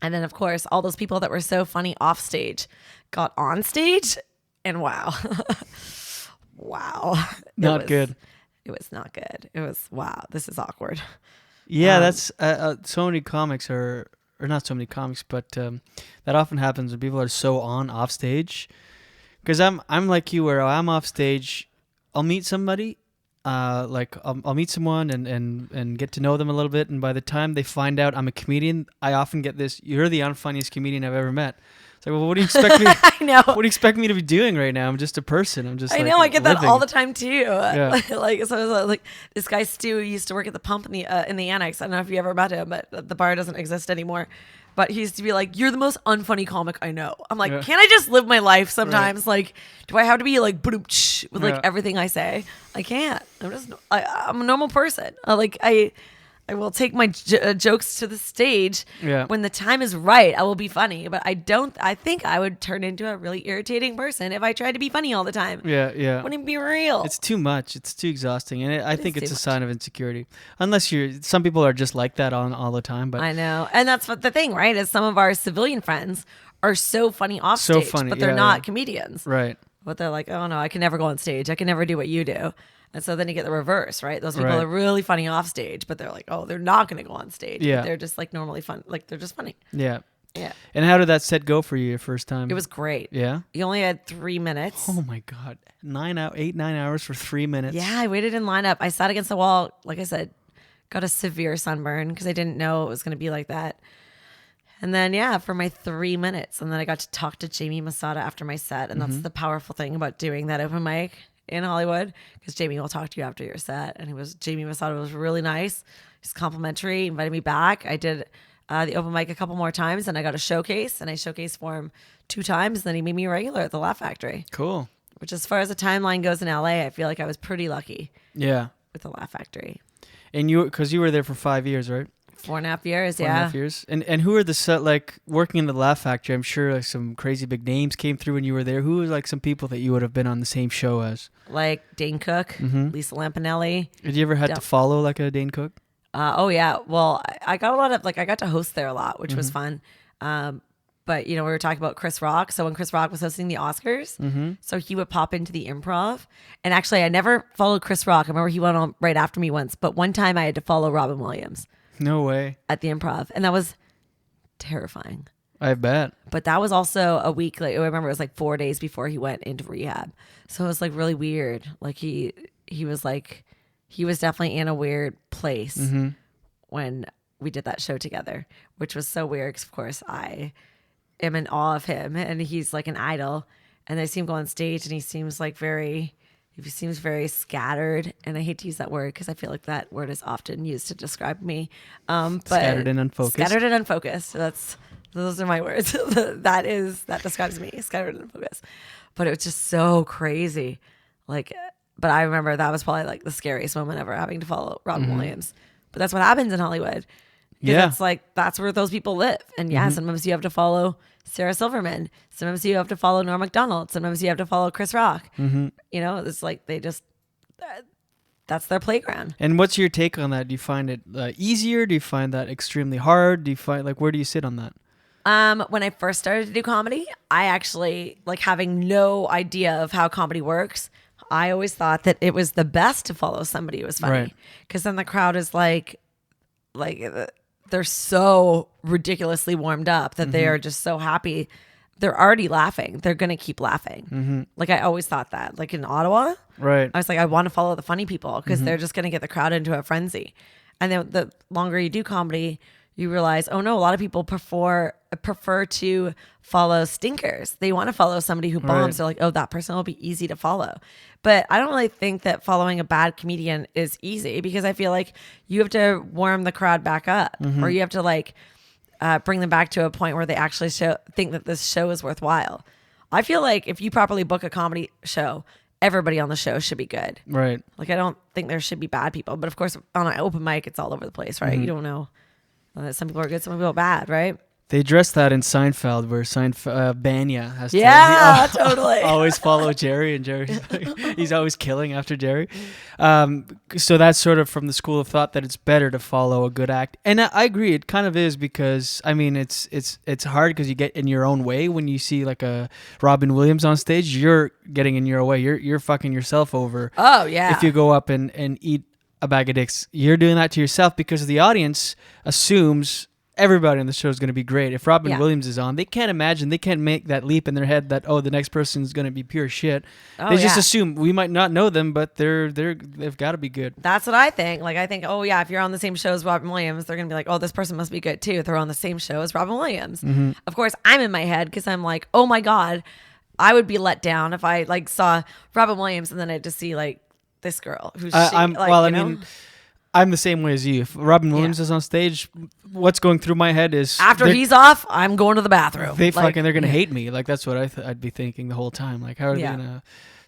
And then of course, all those people that were so funny off stage got on stage and wow. Wow. Not good. It was not good. It was, wow, this is awkward. Yeah, that's so many comics or not so many comics, but that often happens when people are so on off stage. Because I'm like you, where I'm off stage, I'll meet somebody, I'll meet someone and get to know them a little bit, and by the time they find out I'm a comedian, I often get this: "You're the unfunniest comedian I've ever met." It's like, well, what do you expect me? I know. What do you expect me to be doing right now? I'm just a person. I'm just. I know. I get that all the time too. Yeah. like this guy Stu used to work at the pump in the annex. I don't know if you ever met him, but the bar doesn't exist anymore. But he used to be like, "You're the most unfunny comic I know." I'm like, can't I just live my life sometimes? Right. Like, do I have to be like with like everything I say? I can't. I'm a normal person. I will take my jokes to the stage when the time is right. I will be funny, but I think I would turn into a really irritating person if I tried to be funny all the time. Yeah. Wouldn't be real. It's too much. It's too exhausting, and I think it's a sign of insecurity. Unless some people are just like that on all the time. But I know, and that's what the thing, right? Is some of our civilian friends are so funny off stage, but they're not comedians, right? But they're like, oh no, I can never go on stage. I can never do what you do. And so then you get the reverse, right? Those people are really funny off stage, but they're like, oh, they're not going to go on stage. Yeah. They're just like normally fun. Like they're just funny. Yeah. Yeah. And how did that set go for you your first time? It was great. Yeah. You only had 3 minutes. Oh my God. 9 hours for 3 minutes. Yeah. I waited in lineup. I sat against the wall. Like I said, got a severe sunburn because I didn't know it was going to be like that. And then, for my 3 minutes. And then I got to talk to Jamie Masada after my set. And that's the powerful thing about doing that open mic in Hollywood, because Jamie will talk to you after your set. And Jamie Masada was really nice. He's complimentary, invited me back. I did the open mic a couple more times, and I got a showcase, and I showcased for him 2 times. Then he made me a regular at the Laugh Factory. Cool. Which, as far as the timeline goes in LA, I feel like I was pretty lucky. Yeah. With the Laugh Factory. And because you were there for 5 years, right? 4.5 years, 4.5 years. And who are the set, like, working in the Laugh Factory? I'm sure like some crazy big names came through when you were there. Who was like some people that you would have been on the same show as? Like Dane Cook, Lisa Lampanelli. Did you ever had to follow like a Dane Cook? Oh yeah. Well, I got a lot of I got to host there a lot, which was fun. But we were talking about Chris Rock. So when Chris Rock was hosting the Oscars, so he would pop into the Improv. And actually, I never followed Chris Rock. I remember he went on right after me once. But one time I had to follow Robin Williams. No way. At the Improv. And that was terrifying. I bet. But that was also a week. Like I remember it was like 4 days before he went into rehab. So it was like really weird. Like he was definitely in a weird place when we did that show together, which was so weird because of course I am in awe of him and he's like an idol. And I see him go on stage and he seems very scattered, and I hate to use that word because I feel like that word is often used to describe me. But scattered and unfocused. Scattered and unfocused. Those are my words. that describes me. Scattered and unfocused. But it was just so crazy. But I remember that was probably like the scariest moment ever, having to follow Robin Williams. But that's what happens in Hollywood. Yeah, it's like that's where those people live. And sometimes you have to follow Sarah Silverman. Sometimes you have to follow Norm Macdonald. Sometimes you have to follow Chris Rock. It's like that's their playground. And what's your take on that? Do you find it easier? Do you find that extremely hard? Do you find where do you sit on that? When I first started to do comedy, I actually having no idea of how comedy works. I always thought that it was the best to follow somebody who was funny, because then the crowd is like they're so ridiculously warmed up that they are just so happy. They're already laughing. They're going to keep laughing. Like I always thought that, like in Ottawa, right? I was like, I want to follow the funny people because they're just going to get the crowd into a frenzy. And then the longer you do comedy, you realize, oh no, a lot of people prefer to follow stinkers. They want to follow somebody who bombs. Right. They're like, oh, that person will be easy to follow. But I don't really think that following a bad comedian is easy, because I feel like you have to warm the crowd back up, or you have to like bring them back to a point where they actually think that this show is worthwhile. I feel like if you properly book a comedy show, everybody on the show should be good. Right. Like, I don't think there should be bad people. But of course, on an open mic, it's all over the place, right? You don't know. Some people are good, some people are bad, right? They addressed that in Seinfeld, where Banya has to totally always follow Jerry, and Jerry's he's always killing after Jerry. So that's sort of from the school of thought that it's better to follow a good act, and I agree. It kind of is, because I mean it's hard because you get in your own way when you see like a Robin Williams on stage. You're getting in your way. You're fucking yourself over. Oh yeah. If you go up and eat a bag of dicks, you're doing that to yourself, because the audience assumes everybody on the show is going to be great. If Robin Williams is on, they can't make that leap in their head that, oh, the next person is going to be pure shit. They just assume. We might not know them, but they've got to be good. That's what I think. Like, I think, oh yeah, if you're on the same show as Robin Williams, they're going to be like, oh, this person must be good too. If they're on the same show as Robin Williams. Of course, I'm in my head because I'm like, oh my God, I would be let down if I like saw Robin Williams and then I just see like this girl who's I'm the same way as you. If Robin Williams is on stage, what's going through my head is after he's off, I'm going to the bathroom. They're gonna hate me. Like, that's what I'd be thinking the whole time. Like, how are they gonna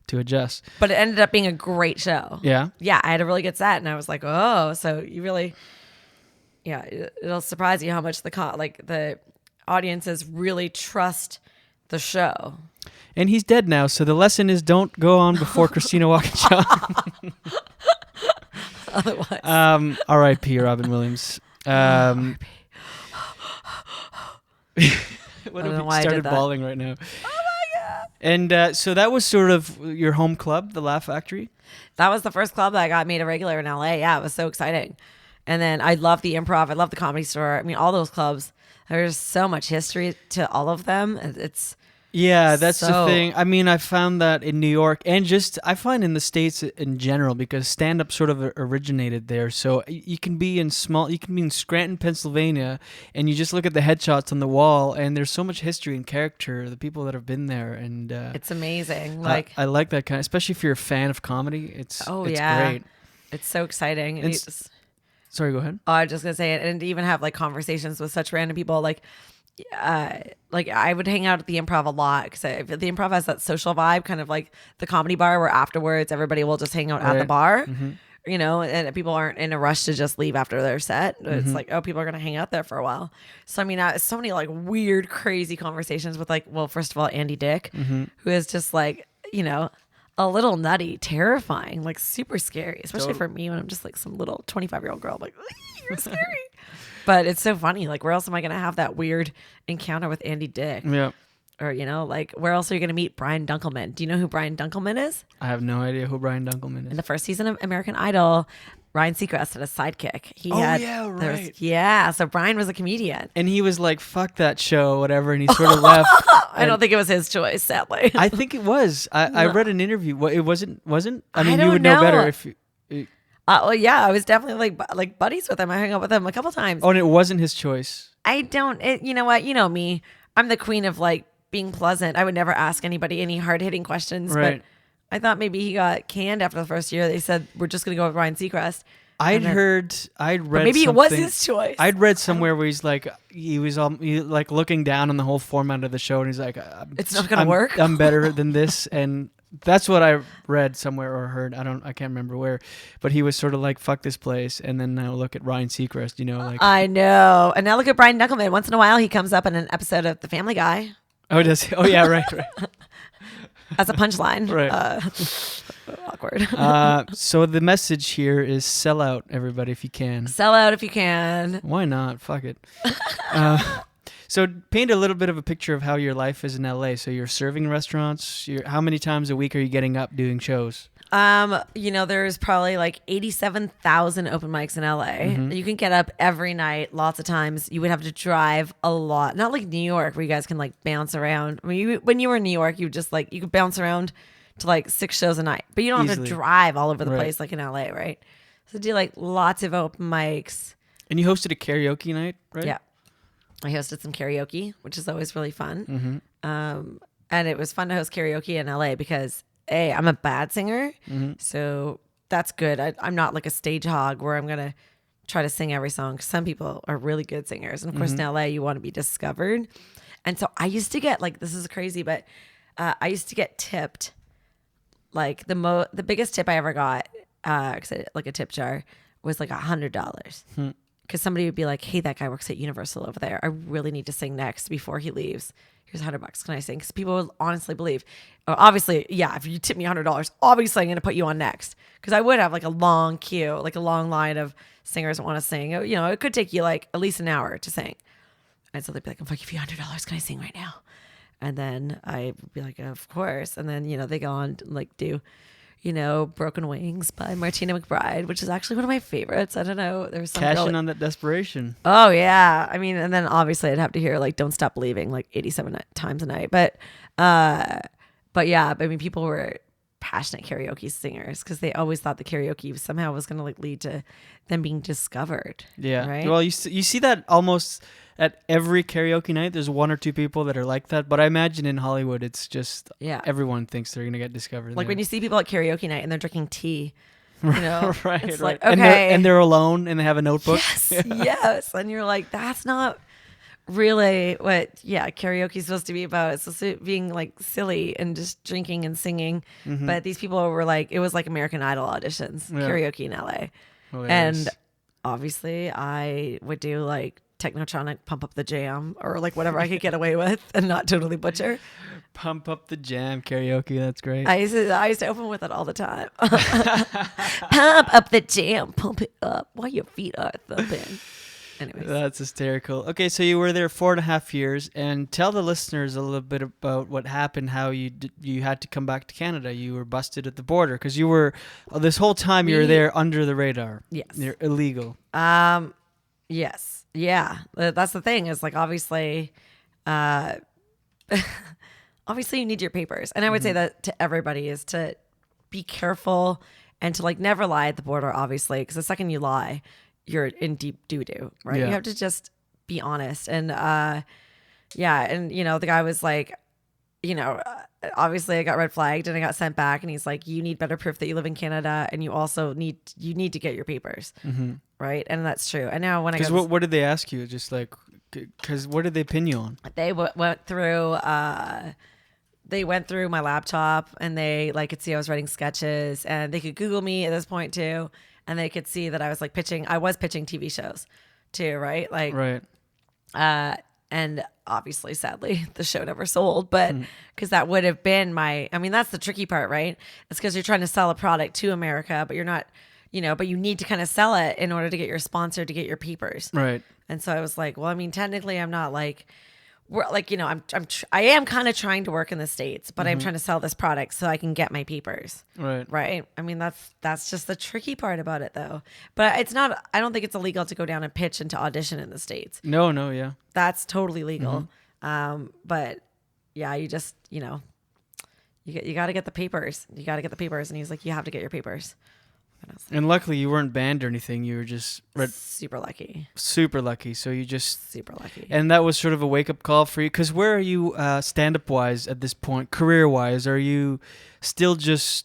to adjust? But it ended up being a great show. Yeah, I had a really good set, and I was like, oh, so you really, it'll surprise you how much the audiences really trust the show. And he's dead now, so the lesson is don't go on before Christina Walkinshaw. Otherwise. R.I.P. Robin Williams. What if he started bawling right now? Oh my God. And so that was sort of your home club, the Laugh Factory? That was the first club that I got made a regular in LA. Yeah, it was so exciting. And then I love the Improv. I love the Comedy Store. I mean, all those clubs, there's so much history to all of them. It's Yeah, that's the thing. I mean, I found that in New York, and just I find in the States in general, because stand-up sort of originated there. So you can be in Scranton, Pennsylvania, and you just look at the headshots on the wall, and there's so much history and character, the people that have been there, and it's amazing. I like that kind, especially if you're a fan of comedy. It's great. It's so exciting. And sorry, go ahead. Oh, I was just gonna say it, and to even have like conversations with such random people, like I would hang out at the Improv a lot, because the Improv has that social vibe, kind of like the Comedy Bar, where afterwards everybody will just hang out at the bar, you know, and people aren't in a rush to just leave after their set. It's like, oh, people are gonna hang out there for a while. So I mean, so many like weird, crazy conversations with like, well, first of all, Andy Dick, who is just like, you know, a little nutty, terrifying, like super scary, especially for me when I'm just like some little 25-year-old girl. I'm like, you're scary. But it's so funny. Like, where else am I going to have that weird encounter with Andy Dick? Yeah. Or, you know, like, where else are you going to meet Brian Dunkelman? Do you know who Brian Dunkelman is? I have no idea who Brian Dunkelman is. In the first season of American Idol, Ryan Seacrest had a sidekick. So Brian was a comedian. And he was like, fuck that show, whatever, and he sort of left. I don't think it was his choice, sadly. I think it was. I read an interview. Well, it wasn't? I mean, I you would don't know better if... well, yeah, I was definitely like buddies with him. I hung out with him a couple times. Oh, and it wasn't his choice. You know what? You know me. I'm the queen of like being pleasant. I would never ask anybody any hard-hitting questions. Right. But I thought maybe he got canned after the first year. They said, we're just going to go with Ryan Seacrest. I'd read maybe it was his choice. I'd read somewhere where he was like looking down on the whole format of the show, and he's like, it's not going to work. I'm better than this. And that's what I read somewhere or heard. I can't remember where, but he was sort of like, fuck this place. And then now look at Ryan Seacrest, you know, like. I know. And now look at Brian Dunkelman. Once in a while, he comes up in an episode of The Family Guy. Oh, does he? Oh, yeah, right. As a punchline. Right. Awkward. So the message here is sell out, everybody, if you can. Sell out if you can. Why not? Fuck it. So paint a little bit of a picture of how your life is in LA. So you're serving restaurants. How many times a week are you getting up doing shows? You know, there's probably like 87,000 open mics in LA. You can get up every night, lots of times. You would have to drive a lot. Not like New York, where you guys can like bounce around. I mean, when you were in New York, you just like, you could bounce around to like 6 shows a night, but you don't have to drive all over the place like in LA, right? So do like lots of open mics. And you hosted a karaoke night, right? Yeah. I hosted some karaoke, which is always really fun. Mm-hmm. And it was fun to host karaoke in LA because I'm a bad singer. So that's good. I'm not like a stage hog where I'm going to try to sing every song. Some people are really good singers. And of course, in LA, you want to be discovered. And so I used to get this is crazy, but I used to get tipped. Like the biggest tip I ever got, like a tip jar, was like $100. Because somebody would be like, hey, that guy works at Universal over there. I really need to sing next before he leaves. Here's $100. Can I sing? Because people will honestly believe, obviously, yeah, if you tip me $100, obviously I'm going to put you on next. Because I would have like a long queue, like a long line of singers that want to sing. You know, it could take you like at least an hour to sing. And so they'd be like, if I give you $100, can I sing right now? And then I would be like, of course. And then, they go on to like do, Broken Wings by Martina McBride, which is actually one of my favorites. I don't know. There's some Cashing on that desperation. Oh, yeah. I mean, and then obviously I'd have to hear like Don't Stop Believing like 87 times a night. But yeah, I mean, people were passionate karaoke singers because they always thought the karaoke somehow was going to like lead to them being discovered. Yeah. Right. Well, you see that almost at every karaoke night. There's one or two people that are like that. But I imagine in Hollywood, it's just everyone thinks they're going to get discovered. Like when you see people at karaoke night and they're drinking tea. Right. It's right. like, okay. And they're alone and they have a notebook. Yes. Yes. And you're like, that's not really what karaoke is supposed to be about. It's supposed to be being like silly and just drinking and singing. But these people were like, it was like American Idol auditions, karaoke in LA. And obviously I would do like Technotronic Pump Up the Jam or like whatever I could get away with and not totally butcher. Pump Up the Jam karaoke. That's great. I used to open with it all the time. Pump up the jam, pump it up while your feet are thumping. Anyways. That's hysterical. Okay, so you were there 4.5 years, and tell the listeners a little bit about what happened. How you had to come back to Canada. You were busted at the border because you were this whole time you were there under the radar. Yes, you're illegal. Yes, yeah. That's the thing. Is like obviously, obviously you need your papers, and I would say that to everybody is to be careful and to like never lie at the border. Obviously, because the second you lie, you're in deep doo-doo, right? Yeah. You have to just be honest. And and the guy was like, obviously I got red flagged and I got sent back, and he's like, you need better proof that you live in Canada, and you also need to get your papers, right? And that's true. And now when I got what did they ask you? Just like, because what did they pin you on? they went through my laptop, and they like could see I was writing sketches, and they could Google me at this point too. And they could see that I was like pitching TV shows too, right? Like, right. And obviously, sadly, the show never sold, but because that would have been that's the tricky part, right? It's because you're trying to sell a product to America, but you're not, but you need to kind of sell it in order to get your sponsor to get your papers. Right. And so I was like, well, I mean, technically I'm not like, I am kind of trying to work in the States, but I'm trying to sell this product so I can get my papers. Right. I mean, that's just the tricky part about it though. But it's not, I don't think it's illegal to go down and pitch and to audition in the States. No, yeah. That's totally legal. But yeah, you just, you got to get the papers. You got to get the papers. And he's like, you have to get your papers. And luckily you weren't banned or anything. You were just super lucky. Super lucky. So you just super lucky. And that was sort of a wake up call for you. Because where are you stand up wise at this point, career wise? Are you still just,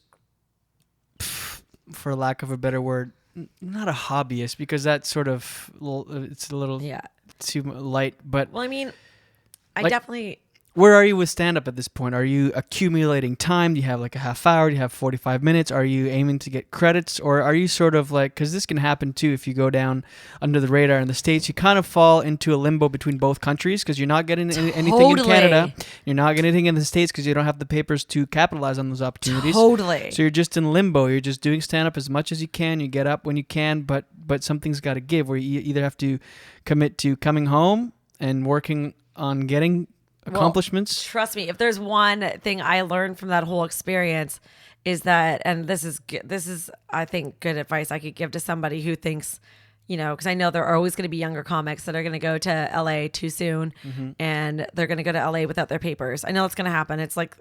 for lack of a better word, not a hobbyist? Because that's sort of it's a little too light. But well, I mean, I like, definitely. Where are you with stand-up at this point? Are you accumulating time? Do you have like a half hour? Do you have 45 minutes? Are you aiming to get credits? Or are you sort of like, because this can happen too if you go down under the radar in the States, you kind of fall into a limbo between both countries because you're not getting anything in Canada. You're not getting anything in the States because you don't have the papers to capitalize on those opportunities. Totally. So you're just in limbo. You're just doing stand-up as much as you can. You get up when you can, but something's got to give where you either have to commit to coming home and working on getting accomplishments. Well, trust me, if there's one thing I learned from that whole experience is that, and this is I think good advice I could give to somebody who thinks, because I know there are always going to be younger comics that are going to go to LA too soon, and they're going to go to LA without their papers. I know it's going to happen. It's like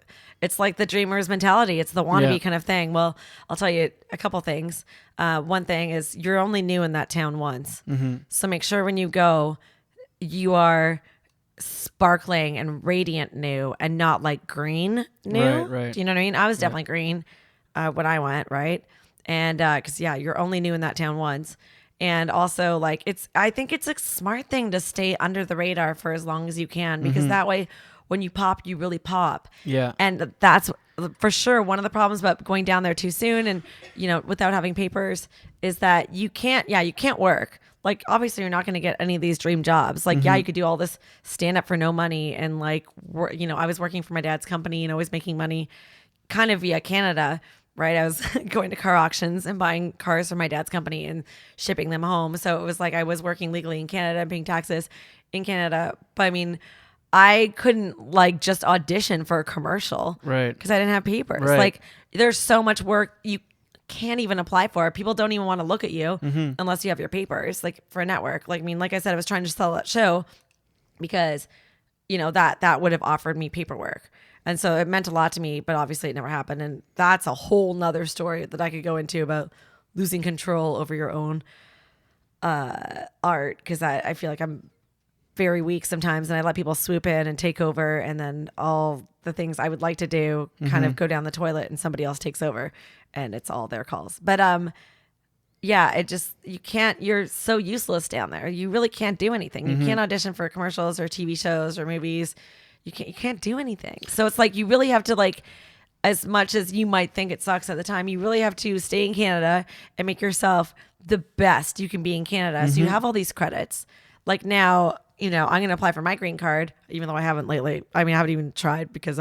the dreamers mentality. It's the wannabe kind of thing. Well, I'll tell you a couple things. One thing is you're only new in that town once, so make sure when you go, you are sparkling and radiant new, and not like green new. Right. Do you know what I mean? I was definitely green when I went, right? And because you're only new in that town once. And also, like, I think it's a smart thing to stay under the radar for as long as you can, because that way, when you pop, you really pop. Yeah. And that's for sure one of the problems about going down there too soon and, without having papers is that you can't work. Like, obviously, you're not going to get any of these dream jobs. Like, you could do all this stand up for no money. And, like, I was working for my dad's company and always making money kind of via Canada. Right. I was going to car auctions and buying cars from my dad's company and shipping them home. So it was like I was working legally in Canada and paying taxes in Canada. But I mean, I couldn't like just audition for a commercial. Right. Because I didn't have papers. Right. Like there's so much work you can't even apply for. People don't even want to look at you unless you have your papers, like for a network. Like, I mean, like I said, I was trying to sell that show because, that would have offered me paperwork. And so it meant a lot to me, but obviously it never happened. And that's a whole nother story that I could go into about losing control over your own art. Because I feel like I'm very weak sometimes, and I let people swoop in and take over. And then all the things I would like to do kind of go down the toilet and somebody else takes over. And it's all their calls. But you're so useless down there. You really can't do anything. You can't audition for commercials or TV shows or movies. You can't do anything. So it's like you really have to, like, as much as you might think it sucks at the time, you really have to stay in Canada and make yourself the best you can be in Canada. So you have all these credits. Like now, I'm going to apply for my green card, even though I haven't lately. I mean, I haven't even tried because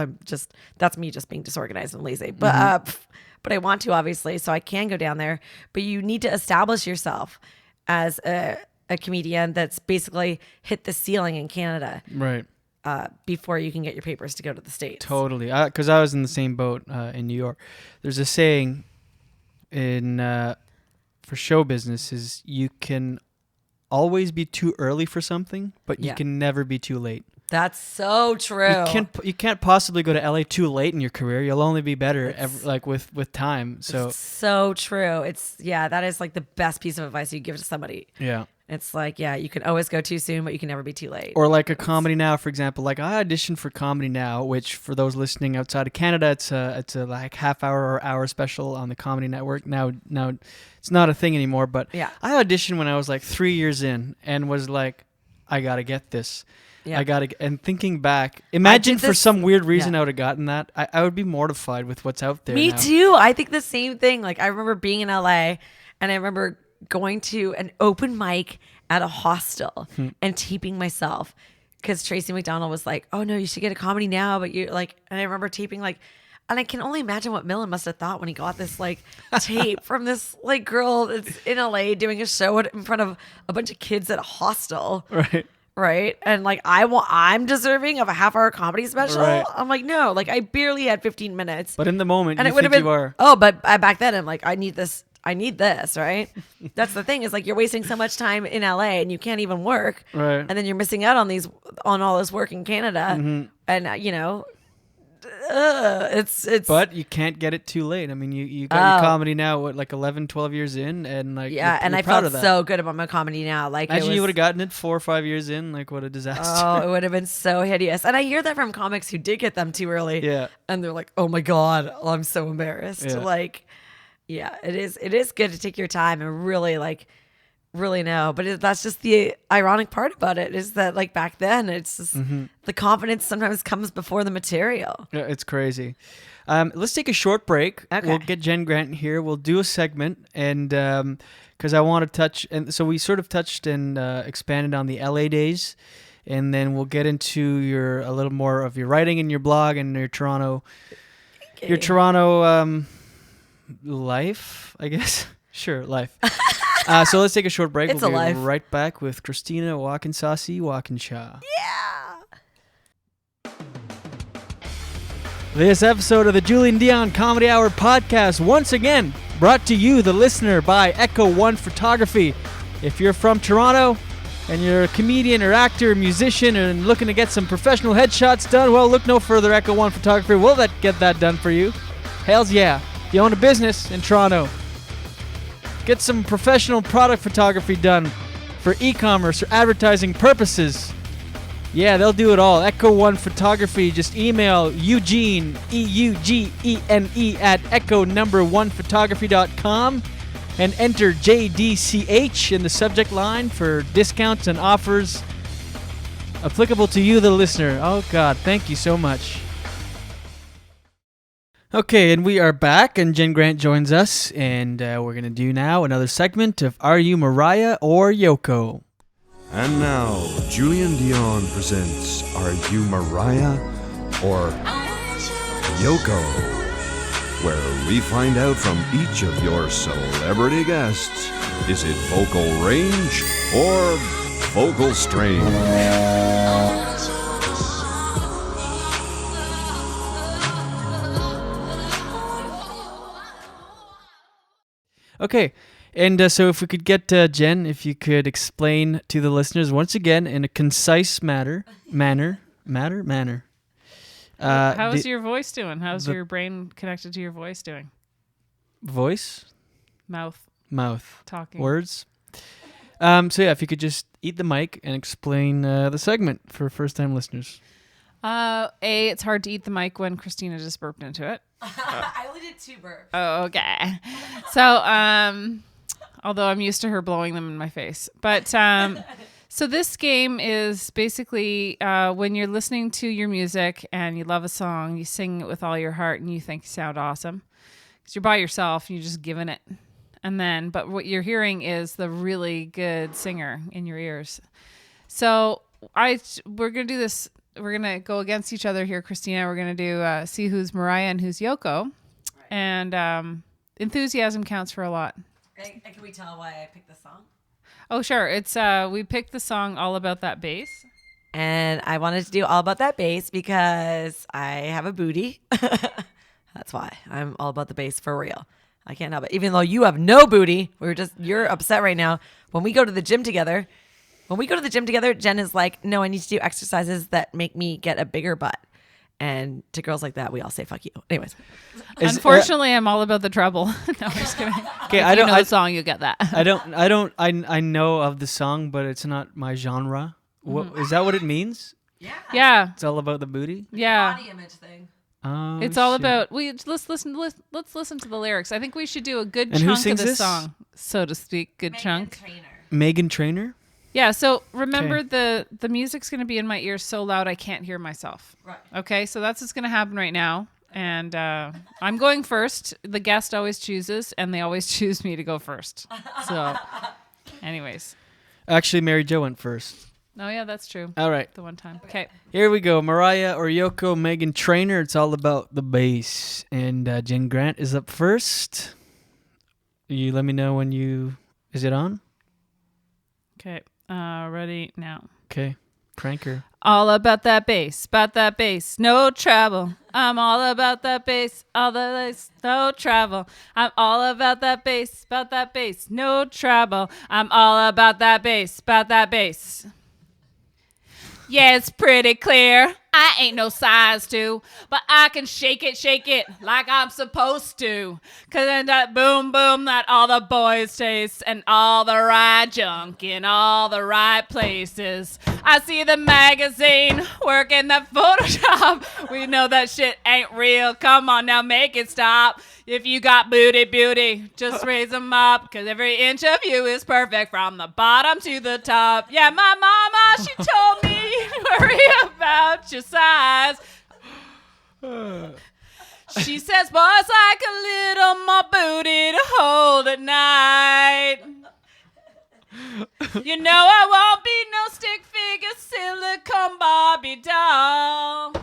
that's me just being disorganized and lazy. But I want to, obviously, so I can go down there. But you need to establish yourself as a comedian that's basically hit the ceiling in Canada. Right. Before you can get your papers to go to the States. Totally. Because I was in the same boat in New York. There's a saying for show business is you can always be too early for something, but you can never be too late. That's so true. You can't possibly go to LA too late in your career. You'll only be better with time. So it's so true. That is like the best piece of advice you give to somebody. Yeah. It's like, you can always go too soon, but you can never be too late. Or like a Comedy Now, for example. Like I auditioned for Comedy Now, which for those listening outside of Canada, it's a like half hour or hour special on the Comedy Network. Now it's not a thing anymore, but I auditioned when I was like 3 years in and was like, I gotta get this. Yeah. And thinking back, imagine for some weird reason I would have gotten that. I would be mortified with what's out there. Me now. too. I think the same thing. Like I remember being in LA and I remember going to an open mic at a hostel and taping myself because Tracy McDonald was like, oh no, you should get a Comedy Now. But you like, and I remember taping like, and I can only imagine what Millen must have thought when he got this like tape from this like girl that's in LA doing a show in front of a bunch of kids at a hostel. Right. And like, I'm deserving of a half-hour comedy special. Right. I'm like, no, like I barely had 15 minutes. But in the moment, and you think you are. Oh, but back then I'm like, I need this, right? That's the thing is like, you're wasting so much time in LA and you can't even work. Right. And then you're missing out on all this work in Canada. And it's but you can't get it too late. I mean, you got your Comedy Now like 11, 12 years in, and like you're and I felt so good about my Comedy Now. Like imagine you would have gotten it 4 or 5 years in. Like what a disaster! Oh, it would have been so hideous. And I hear that from comics who did get them too early. Yeah, and they're like, oh my god, I'm so embarrassed. Yeah. Like, yeah, it is good to take your time and really know, but that's just the ironic part about it is that like back then it's just the confidence sometimes comes before the material. Yeah, it's crazy. Let's take a short break. Okay. We'll get Jen Grant here. We'll do a segment and because I want to touch, and so we sort of touched and expanded on the LA days, and then we'll get into a little more of your writing and your blog and your Toronto life, I guess. Sure, life. So let's take a short break. We'll be right back with Christina Walkinshaw. Yeah. This episode of the Julian Dion Comedy Hour podcast, once again, brought to you, the listener, by Echo One Photography. If you're from Toronto and you're a comedian or actor or musician and looking to get some professional headshots done, well, look no further. Echo One Photography will get that done for you. Hells yeah. If you own a business in Toronto, get some professional product photography done for e-commerce or advertising purposes. Yeah, they'll do it all. Echo One Photography. Just email Eugene, EUGENE, at echo1photography.com and enter JDCH in the subject line for discounts and offers applicable to you, the listener. Oh, God, thank you so much. Okay, and we are back, and Jen Grant joins us, and we're going to do now another segment of Are You Mariah or Yoko? And now, Julian Dion presents Are You Mariah or Yoko? Where we find out from each of your celebrity guests, is it vocal range or vocal strain? Okay, and so if we could get Jen, if you could explain to the listeners once again in a concise manner. How's your voice doing? How's your brain connected to your voice doing? Voice? Mouth. Talking. Words? So yeah, if you could just eat the mic and explain the segment for first-time listeners. It's hard to eat the mic when Christina just burped into it. I only did 2 burps. Oh, okay. So, although I'm used to her blowing them in my face. But, so this game is basically when you're listening to your music and you love a song, you sing it with all your heart and you think you sound awesome. Because you're by yourself and you're just giving it. But what you're hearing is the really good singer in your ears. So we're going to do this. We're going to go against each other here, Christina. We're going to do see who's Mariah and who's Yoko. Right. And enthusiasm counts for a lot. And can we tell why I picked the song? Oh, sure. It's we picked the song All About That Bass. And I wanted to do All About That Bass because I have a booty. That's why. I'm all about the bass for real. I can't help it. Even though you have no booty, you're upset right now. When we go to the gym together, Jen is like, no, I need to do exercises that make me get a bigger butt. And to girls like that, we all say, fuck you. Anyways. Unfortunately, I'm all about the treble. No, I'm just kidding. Okay, I don't know the song, you get that. I know of the song, but it's not my genre. What, is that what it means? Yeah. It's all about the booty? Yeah. Body image thing. Oh, it's all about let's listen to the lyrics. I think we should do a good chunk of this song, so to speak. Chunk. Meghan Trainor? Yeah, so remember the music's going to be in my ears so loud I can't hear myself. Right. Okay, so that's what's going to happen right now. And I'm going first. The guest always chooses, and they always choose me to go first. So, anyways. Actually, Mary Jo went first. Oh, yeah, that's true. All right. The one time. Okay. Here we go. Mariah or Yoko, Meghan Trainor. It's all about the bass. And Jen Grant is up first. You let me know when you... Is it on? Okay. Ready now. Okay. Crank her. All about that bass, no trouble. I'm all about that bass, no trouble. I'm all about that bass, no trouble. I'm all about that bass. Yeah, it's pretty clear. I ain't no size 2, but I can shake it like I'm supposed to. 'Cause then that boom boom that all the boys taste and all the right junk in all the right places. I see the magazine working that Photoshop. We know that shit ain't real. Come on now, make it stop. If you got beauty, just raise them up. 'Cause every inch of you is perfect from the bottom to the top. Yeah, my mama, she told me, worry about your size. She says, boys like a little more booty to hold at night. You know I won't be no stick figure silicone Barbie doll.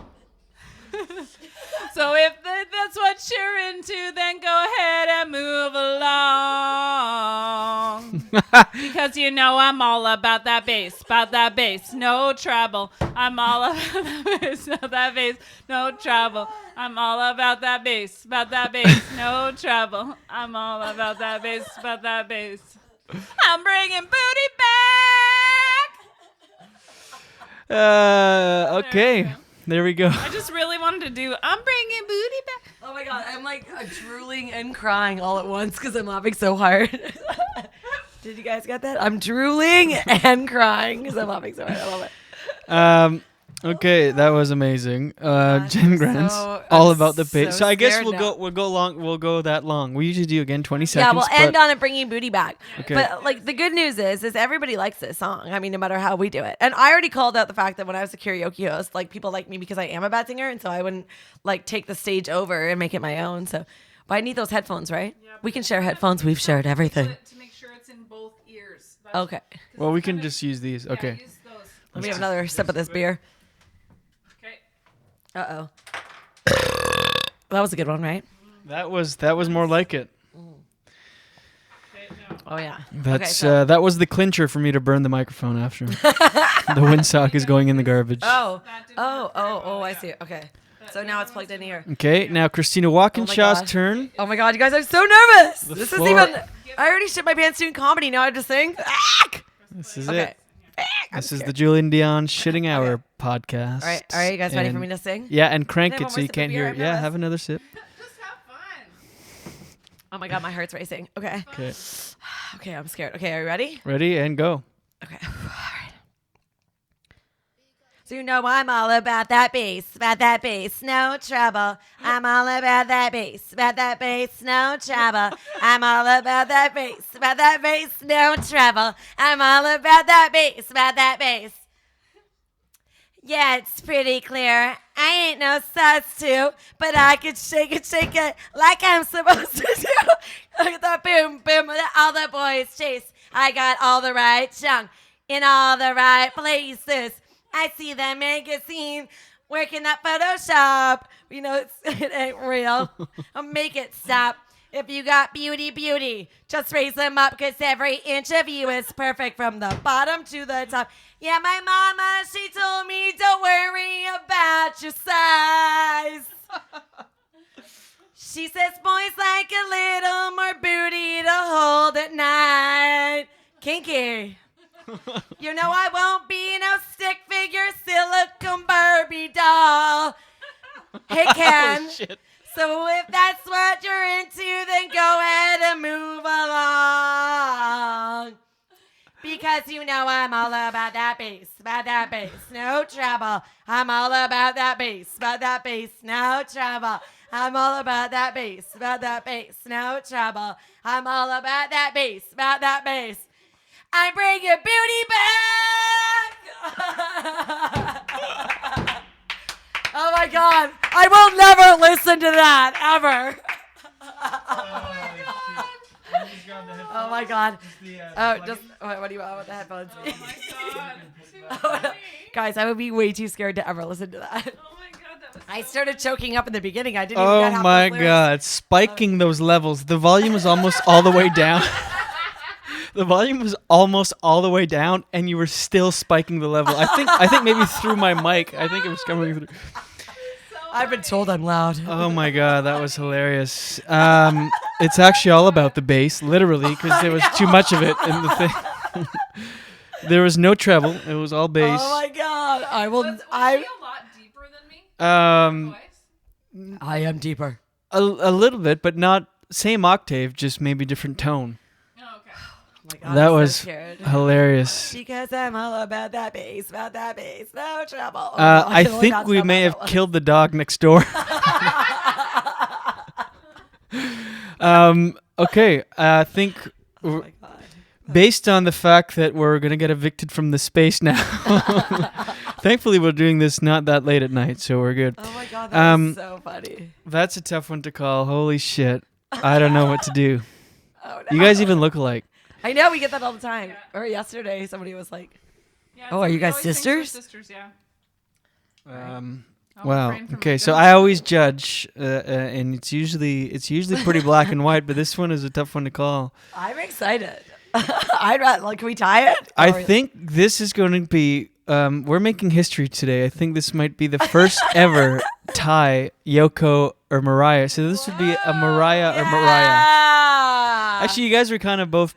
So if that's what you're into, then go ahead and move along. Because you know I'm all about that bass, no trouble. I'm all about that bass, no trouble. I'm all about that bass, no trouble. I'm all about that bass, I'm bringing booty back. Okay. There we go. I just really wanted to do I'm bringing booty back. Oh my god, I'm like drooling and crying all at once because I'm laughing so hard. Did you guys get that? I'm drooling and crying because I'm laughing so hard. I love it. Okay, that was amazing. Jen Grants, all about the pace. So I guess scared now. we'll go that long. We usually do again 20 Yeah, seconds. we'll end on it bringing booty back. Okay. But like the good news is everybody likes this song. I mean, no matter how we do it. And I already called out the fact that when I was a karaoke host, like people like me because I am a bad singer, and so I wouldn't like take the stage over and make it my own. So, but I need those headphones, right? Yeah, we can share headphones. We've shared everything. To make sure it's in both ears. Okay. Well, we can just use these. Okay. Use those. Let me have another sip of this beer. Okay. Uh-oh. That was a good one, right? That was more like it. Oh yeah. That's that was the clincher for me to burn the microphone after. The windsock is going in the garbage. Oh, I see. Okay. So now it's plugged in here. Okay, now Christina Walkinshaw's turn. Oh my god, you guys, I'm so nervous. The This floor- is even. I already shit my pants doing comedy. Now I have to sing. This is Okay. it. This is the Julian Dion Shitting Hour podcast. All right, you guys ready for And- me to sing? Yeah, and crank Can I it have so one you more sip can't of hear beer? it. I'm Yeah, nervous. have another sip. Oh my god, my heart's racing. Okay. Okay. Okay, I'm scared. Okay, are you ready? Ready and go. Okay. All right. So you know I'm all about that bass, no trouble. I'm all about that bass, no trouble. I'm all about that bass, no trouble. I'm all about that bass. Yeah, it's pretty clear. I ain't no sus too, but I could shake it like I'm supposed to do. Look at the boom, boom, that all the boys chase. I got all the right junk in all the right places. I see the magazine working that Photoshop. You know, it ain't real. I'll make it stop. If you got beauty, just raise them up, because every inch of you is perfect from the bottom to the top. Yeah, my mama, she told me, don't worry about your size. She says boys like a little more booty to hold at night. Kinky. You know I won't be no stick figure silicone Barbie doll. Hey, Ken. Oh, shit. So if that's what you're into, then go ahead and move along. Because you know I'm all about that bass, no trouble. I'm all about that bass, no trouble. I'm all about that bass, no trouble. I'm all about that bass, I'm bringing booty back. Oh my god, I will never listen to that ever. Oh my god. What do you want with the headphones? Guys, I would be way too scared to ever listen to that. I started choking up in the beginning. I didn't even get Oh half my those lyrics. god, spiking those levels. The volume was almost all the way down. The volume was almost all the way down, and you were still spiking the level. I think maybe through my mic. I think it was coming through. I've been told I'm loud. Oh my god, that was hilarious. It's actually all about the bass, literally, because there was too much of it in the thing. There was no treble. It was all bass. Oh my god. I will. Was she a lot deeper than me? I am deeper. A little bit, but not same octave, just maybe different tone. Oh, okay. Oh my god, That I'm was so scared. hilarious. Because I'm all about that bass, no trouble. Oh, I really think not we so may bad have that was. killed the dog next door. Okay, I think based on the fact that we're going to get evicted from the space now, thankfully we're doing this not that late at night, so we're good. Oh my god, that was so funny. That's a tough one to call. Holy shit. I don't know what to do. Oh, no. You guys even look alike. I know, we get that all the time. Or yesterday, somebody was like, "Oh, are you guys sisters?" Sisters, yeah. Wow. Okay, so I always judge, and it's usually pretty black and white, but this one is a tough one to call. I'm excited. I'd rather, like, can we tie it? I think this is going to be. We're making history today. I think this might be the first ever tie, Yoko or Mariah. So this would be a Mariah or Mariah. Actually, you guys were kind of both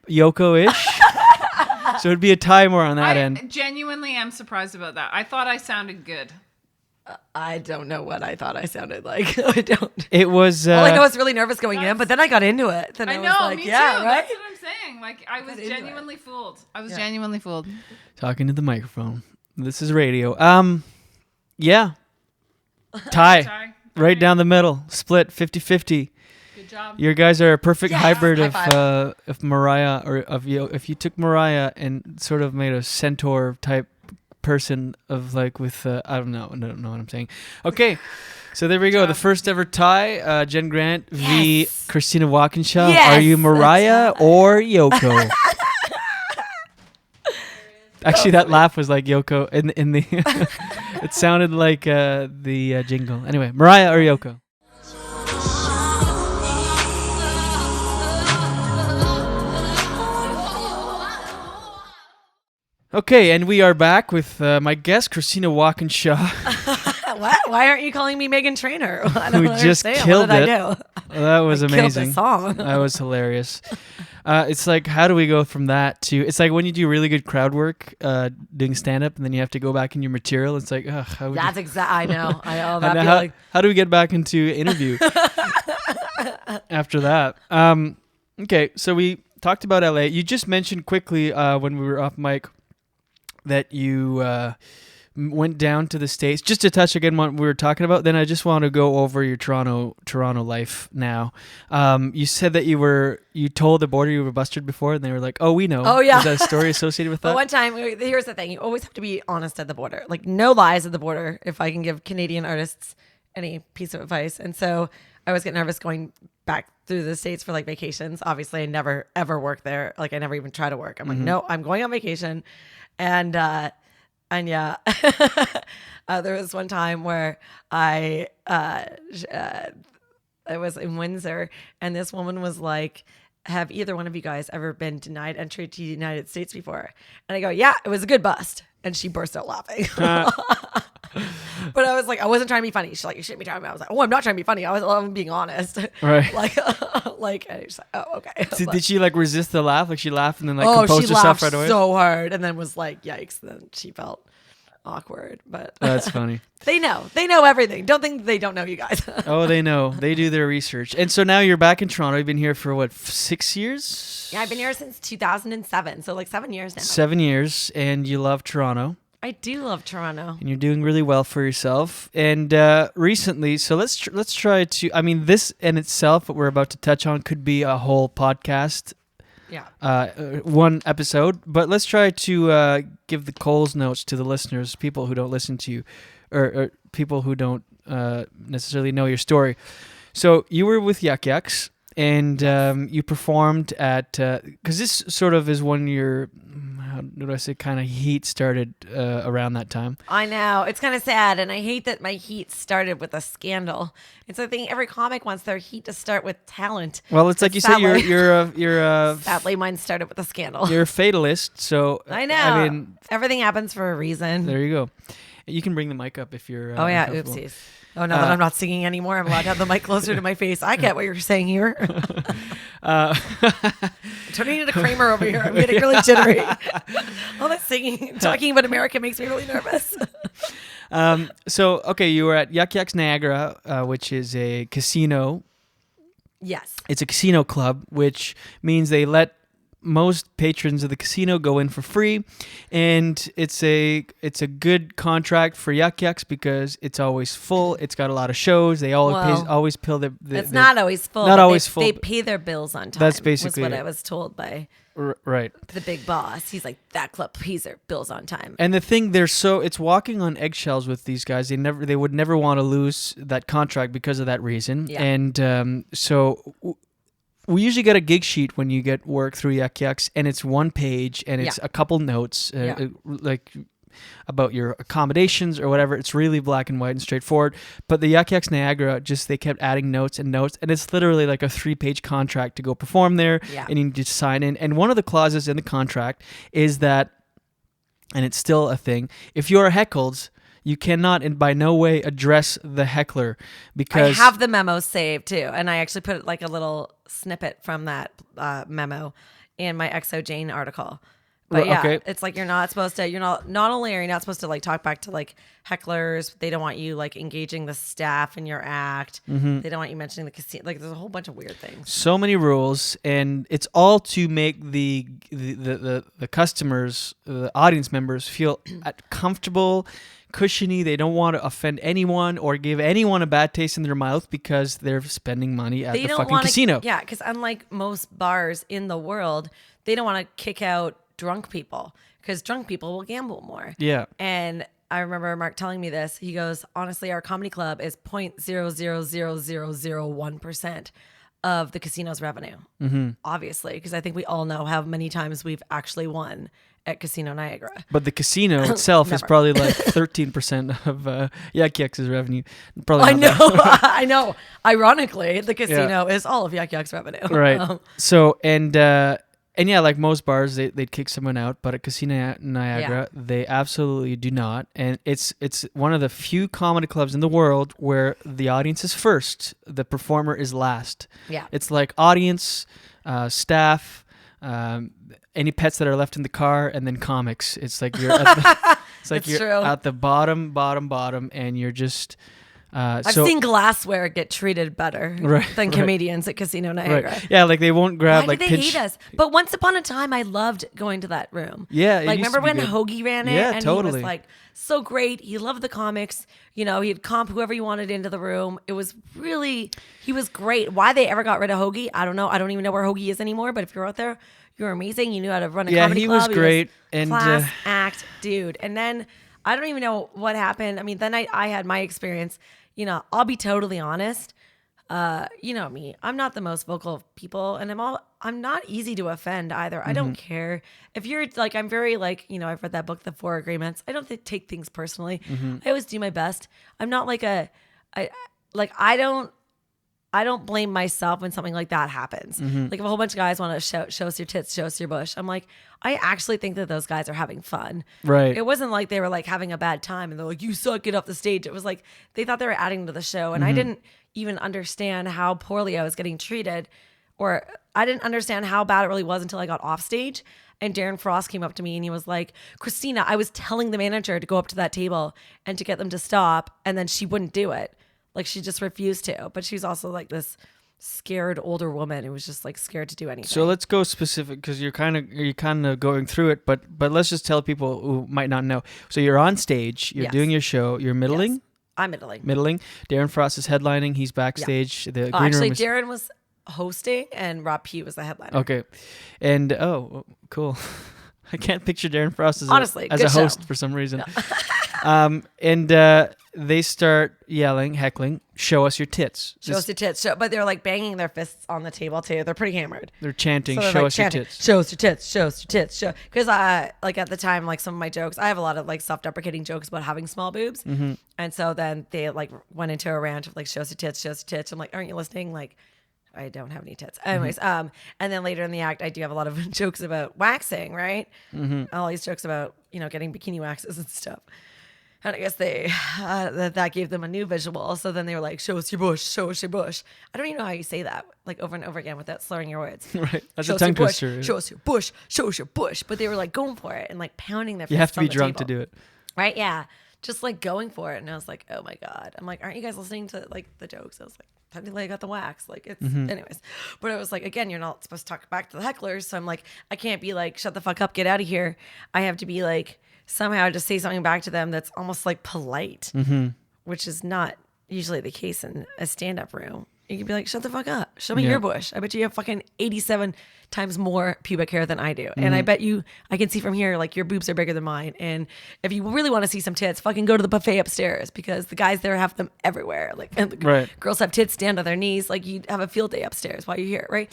Yoko-ish. So it'd be a tie more on that I end. genuinely am surprised about that. I thought I sounded good. I don't know what I thought I sounded like. I don't. It was. All I know I was really nervous going in, but then I got into it. Then I was know, like, me yeah, too. right. That's what I'm saying. Like I was genuinely fooled. I was genuinely fooled. Talking to the microphone. This is radio. Yeah. Tie. Right down the middle. Split 50-50. Good job. You guys are a perfect hybrid High of Mariah, or if you took Mariah and sort of made a centaur type person of like with I don't know what I'm saying. Okay, so there we go. The first ever tie. Jen Grant v. Christina Walkinshaw. Yes, Are you Mariah or Yoko? Actually, that laugh was like Yoko in the. It sounded like the jingle. Anyway, Mariah or Yoko? Okay, and we are back with my guest, Christina Walkinshaw. What? Why aren't you calling me Megan Trainor? I don't Who just understand. killed What it. did I do? Well, that was I killed the amazing. song. That was hilarious. It's like, how do we go from that to? It's like when you do really good crowd work, doing stand up, and then you have to go back in your material. It's like, ugh, how would That's you? exactly. I know. How do we get back into interview after that? Okay, so we talked about LA. You just mentioned quickly when we were off mic that you went down to the States. Just to touch again what we were talking about, then I just want to go over your Toronto life now. You said that you told the border you were busted before, and they were like, "Oh, we know." Oh, yeah. Is that a story associated with that? But one time, here's the thing: you always have to be honest at the border. Like no lies at the border. If I can give Canadian artists any piece of advice, and so I was getting nervous going back through the States for like vacations. Obviously, I never ever worked there. Like I never even try to work. I'm like, no, I'm going on vacation. And yeah, there was one time where I was in Windsor, and this woman was like, "Have either one of you guys ever been denied entry to the United States before?" And I go, "Yeah, it was a good bust." And she burst out laughing. But I was like, I wasn't trying to be funny. She's like, "You shouldn't be trying to be." I was like, "Oh, I'm not trying to be funny. I'm being honest." Right. like, and she's like, "Oh, okay." Did she like resist the laugh? Like she laughed and then like composed she herself laughed right away? so hard, and then was like, "Yikes!" Then she felt awkward, but That's funny. They know everything. Don't think they don't know you guys. Oh, they know. They do their research. And so now you're back in Toronto. You've been here for what, 6 years? Yeah, I've been here since 2007, so like 7 years now. 7 years, and you love Toronto. I do love Toronto. And you're doing really well for yourself. And recently, so let's try to. I mean, this in itself, what we're about to touch on, could be a whole podcast. Yeah. One episode, but let's try to give the Coles notes to the listeners, people who don't listen to you, or people who don't necessarily know your story. So you were with Yuck Yucks, and you performed at because this sort of is when your how do I say kind of heat started around that time. I know. It's kind of sad, and I hate that my heat started with a scandal. It's I think every comic wants their heat to start with talent. Well, it's like you said, you're sadly mine started with a scandal. You're a fatalist, so I know. I mean, everything happens for a reason. There you go. You can bring the mic up if you're. Oh yeah, uncomfortable. oopsies. Oh, now that I'm not singing anymore, I'm allowed to have the mic closer to my face. I get what you're saying here. Turning into Kramer over here. I'm getting really jittery. All that singing, talking about America makes me really nervous. So, okay, you were at Yuck Yucks Niagara, which is a casino. Yes. It's a casino club, which means they let most patrons of the casino go in for free, and it's a good contract for Yuck Yucks because it's always full. It's got a lot of shows. They always fill the. It's not always full. Not always full. They pay their bills on time. That's basically was what it. I was told by right the big boss. He's like, that club pays their bills on time. And the thing, it's walking on eggshells with these guys. They would never want to lose that contract because of that reason. Yeah. And so we usually get a gig sheet when you get work through Yuck Yucks, and it's one page, and it's a couple notes, like about your accommodations or whatever. It's really black and white and straightforward. But the Yuck Yucks Niagara, they kept adding notes and notes, and it's literally like a 3-page contract to go perform there, and you need to sign in. And one of the clauses in the contract is that, and it's still a thing, if you're heckled, you cannot in by no way address the heckler because I have the memo saved too, and I actually put like a little snippet from that memo in my XO Jane article. But yeah, Okay. it's like you're not only are you not supposed to like talk back to like hecklers, they don't want you like engaging the staff in your act. Mm-hmm. They don't want you mentioning the casino. Like there's a whole bunch of weird things. So many rules, and it's all to make the customers, the audience members, feel comfortable, cushiony. They don't want to offend anyone or give anyone a bad taste in their mouth because they're spending money at the fucking casino. Yeah, because unlike most bars in the world, they don't want to kick out drunk people because drunk people will gamble more. Yeah. And I remember Mark telling me this. He goes, honestly, our comedy club is 0.00001% of the casino's revenue. Mm-hmm. Obviously, because I think we all know how many times we've actually won at Casino Niagara. But the casino itself is probably like 13% of Yuck Yuck's revenue. Probably I not know. that. I know. Ironically, the casino is all of Yuck Yuck's revenue. Right. So, and yeah, like most bars, they'd kick someone out, but at Casino Niagara, they absolutely do not. And it's one of the few comedy clubs in the world where the audience is first, the performer is last. Yeah. It's like audience, staff, any pets that are left in the car, and then comics. It's like you're at the bottom, and you're just. I've seen glassware get treated better than comedians at Casino Niagara. Right. Yeah, like they won't grab Why do they hate us? But once upon a time, I loved going to that room. Yeah, like remember when Hoagie ran it? Yeah, and totally. He was like so great. He loved the comics. You know, he'd comp whoever he wanted into the room. It was really, he was great. Why they ever got rid of Hoagie, I don't know. I don't even know where Hoagie is anymore. But if you're out there, you're amazing. You knew how to run a comedy club. Yeah, he was great. And class act, dude. And then I don't even know what happened. I mean, then I had my experience. You know, I'll be totally honest. You know me. I'm not the most vocal of people, and I'm not easy to offend either. I don't care if you're like. I'm very like, you know, I've read that book, The Four Agreements. I don't take things personally. I always do my best. I'm not like I don't blame myself when something like that happens. Like if a whole bunch of guys want to show us your tits, show us your bush. I'm like, I actually think that those guys are having fun. Right. It wasn't like they were like having a bad time and they're like, you suck, get off the stage. It was like they thought they were adding to the show. And I didn't even understand how poorly I was getting treated, or I didn't understand how bad it really was until I got off stage. And Darren Frost came up to me and he was like, Christina, I was telling the manager to go up to that table and to get them to stop. And then she wouldn't do it. Like she just refused to, but she's also like this scared older woman who was just like scared to do anything. So let's go specific because you're kind of going through it, but let's just tell people who might not know. So you're on stage, you're doing your show, you're middling. Yes. I'm middling. Middling. Darren Frost is headlining. He's backstage. The green actually, room is... Darren was hosting and Rob P was the headliner. Okay, and cool. I can't picture Darren Frost as honestly a host for some reason. No. They start yelling, heckling, show us your tits. Show us your tits. But they're like banging their fists on the table too. They're pretty hammered. They're chanting, so show us your tits. Show us your tits. Show us your tits. Because like at the time, like some of my jokes, I have a lot of like self-deprecating jokes about having small boobs. And so then they like went into a rant of like, show us your tits, show us your tits. I'm like, aren't you listening? Like, I don't have any tits. Anyways, and then later in the act, I do have a lot of jokes about waxing, right? All these jokes about, you know, getting bikini waxes and stuff. And I guess they that gave them a new visual. So then they were like, show us your bush, show us your bush. I don't even know how you say that, like over and over again without slurring your words. Right. That's show a tongue bush, twister. show us your bush, show us your bush. But they were like going for it and like pounding their fists. You have to be on the drunk table. to do it. Right? Yeah. Just like going for it. And I was like, oh my God. I'm like, aren't you guys listening to like the jokes? I was like, technically I got the wax. Like it's anyways. But it was like, again, you're not supposed to talk back to the hecklers. So I'm like, I can't be like, shut the fuck up, get out of here. I have to be like, somehow just say something back to them that's almost like polite, which is not usually the case in a stand-up room. You can be like, shut the fuck up. Show me your bush. I bet you have fucking 87 times more pubic hair than I do. And I bet you, I can see from here, like your boobs are bigger than mine. And if you really want to see some tits, fucking go to the buffet upstairs because the guys there have them everywhere. Like, and the girls have tits stand on their knees. Like you have a field day upstairs while you're here, right?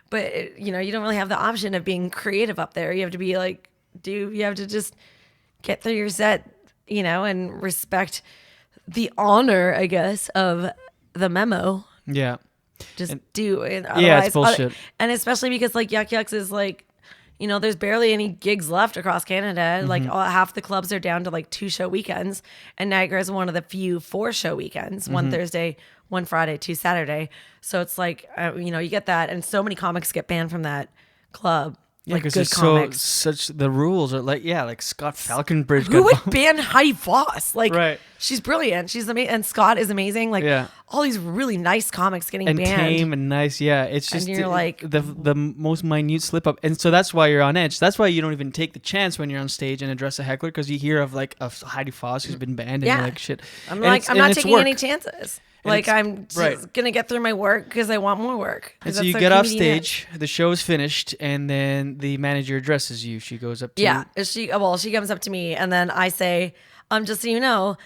But, you know, you don't really have the option of being creative up there. You have to be like, you have to just get through your set, you know, and respect the honor, I guess, of the memo. Yeah. Just do it. Yeah, it's bullshit. And especially because like Yuck Yucks is like, you know, there's barely any gigs left across Canada. Like half the clubs are down to like 2-show weekends. And Niagara is one of the few 4-show weekends. One Thursday, one Friday, 2 Saturday. So it's like, you know, you get that. And so many comics get banned from that club. Yeah, like because good it's comics. such the rules are like Scott Falconbridge. Who got would ban Heidi Voss? Like, Right. she's brilliant. She's amazing, and Scott is amazing. Like, Yeah. all these really nice comics getting and banned. tame and nice, yeah. It's just And you're like- the most minute slip up, and so that's why you're on edge. That's why you don't even take the chance when you're on stage and address a heckler, because you hear of like of Heidi Foss who's been banned, and Yeah. you're like, shit. I'm And like, it's- I'm and not it's taking work. any chances. And Like, it's- I'm just right. gonna get through my work because I want more work. 'Cause And so that's you what get off comedian is. stage, the show is finished, and then the manager addresses you. She goes up to Yeah, you. she comes up to me, and then I say, just so you know,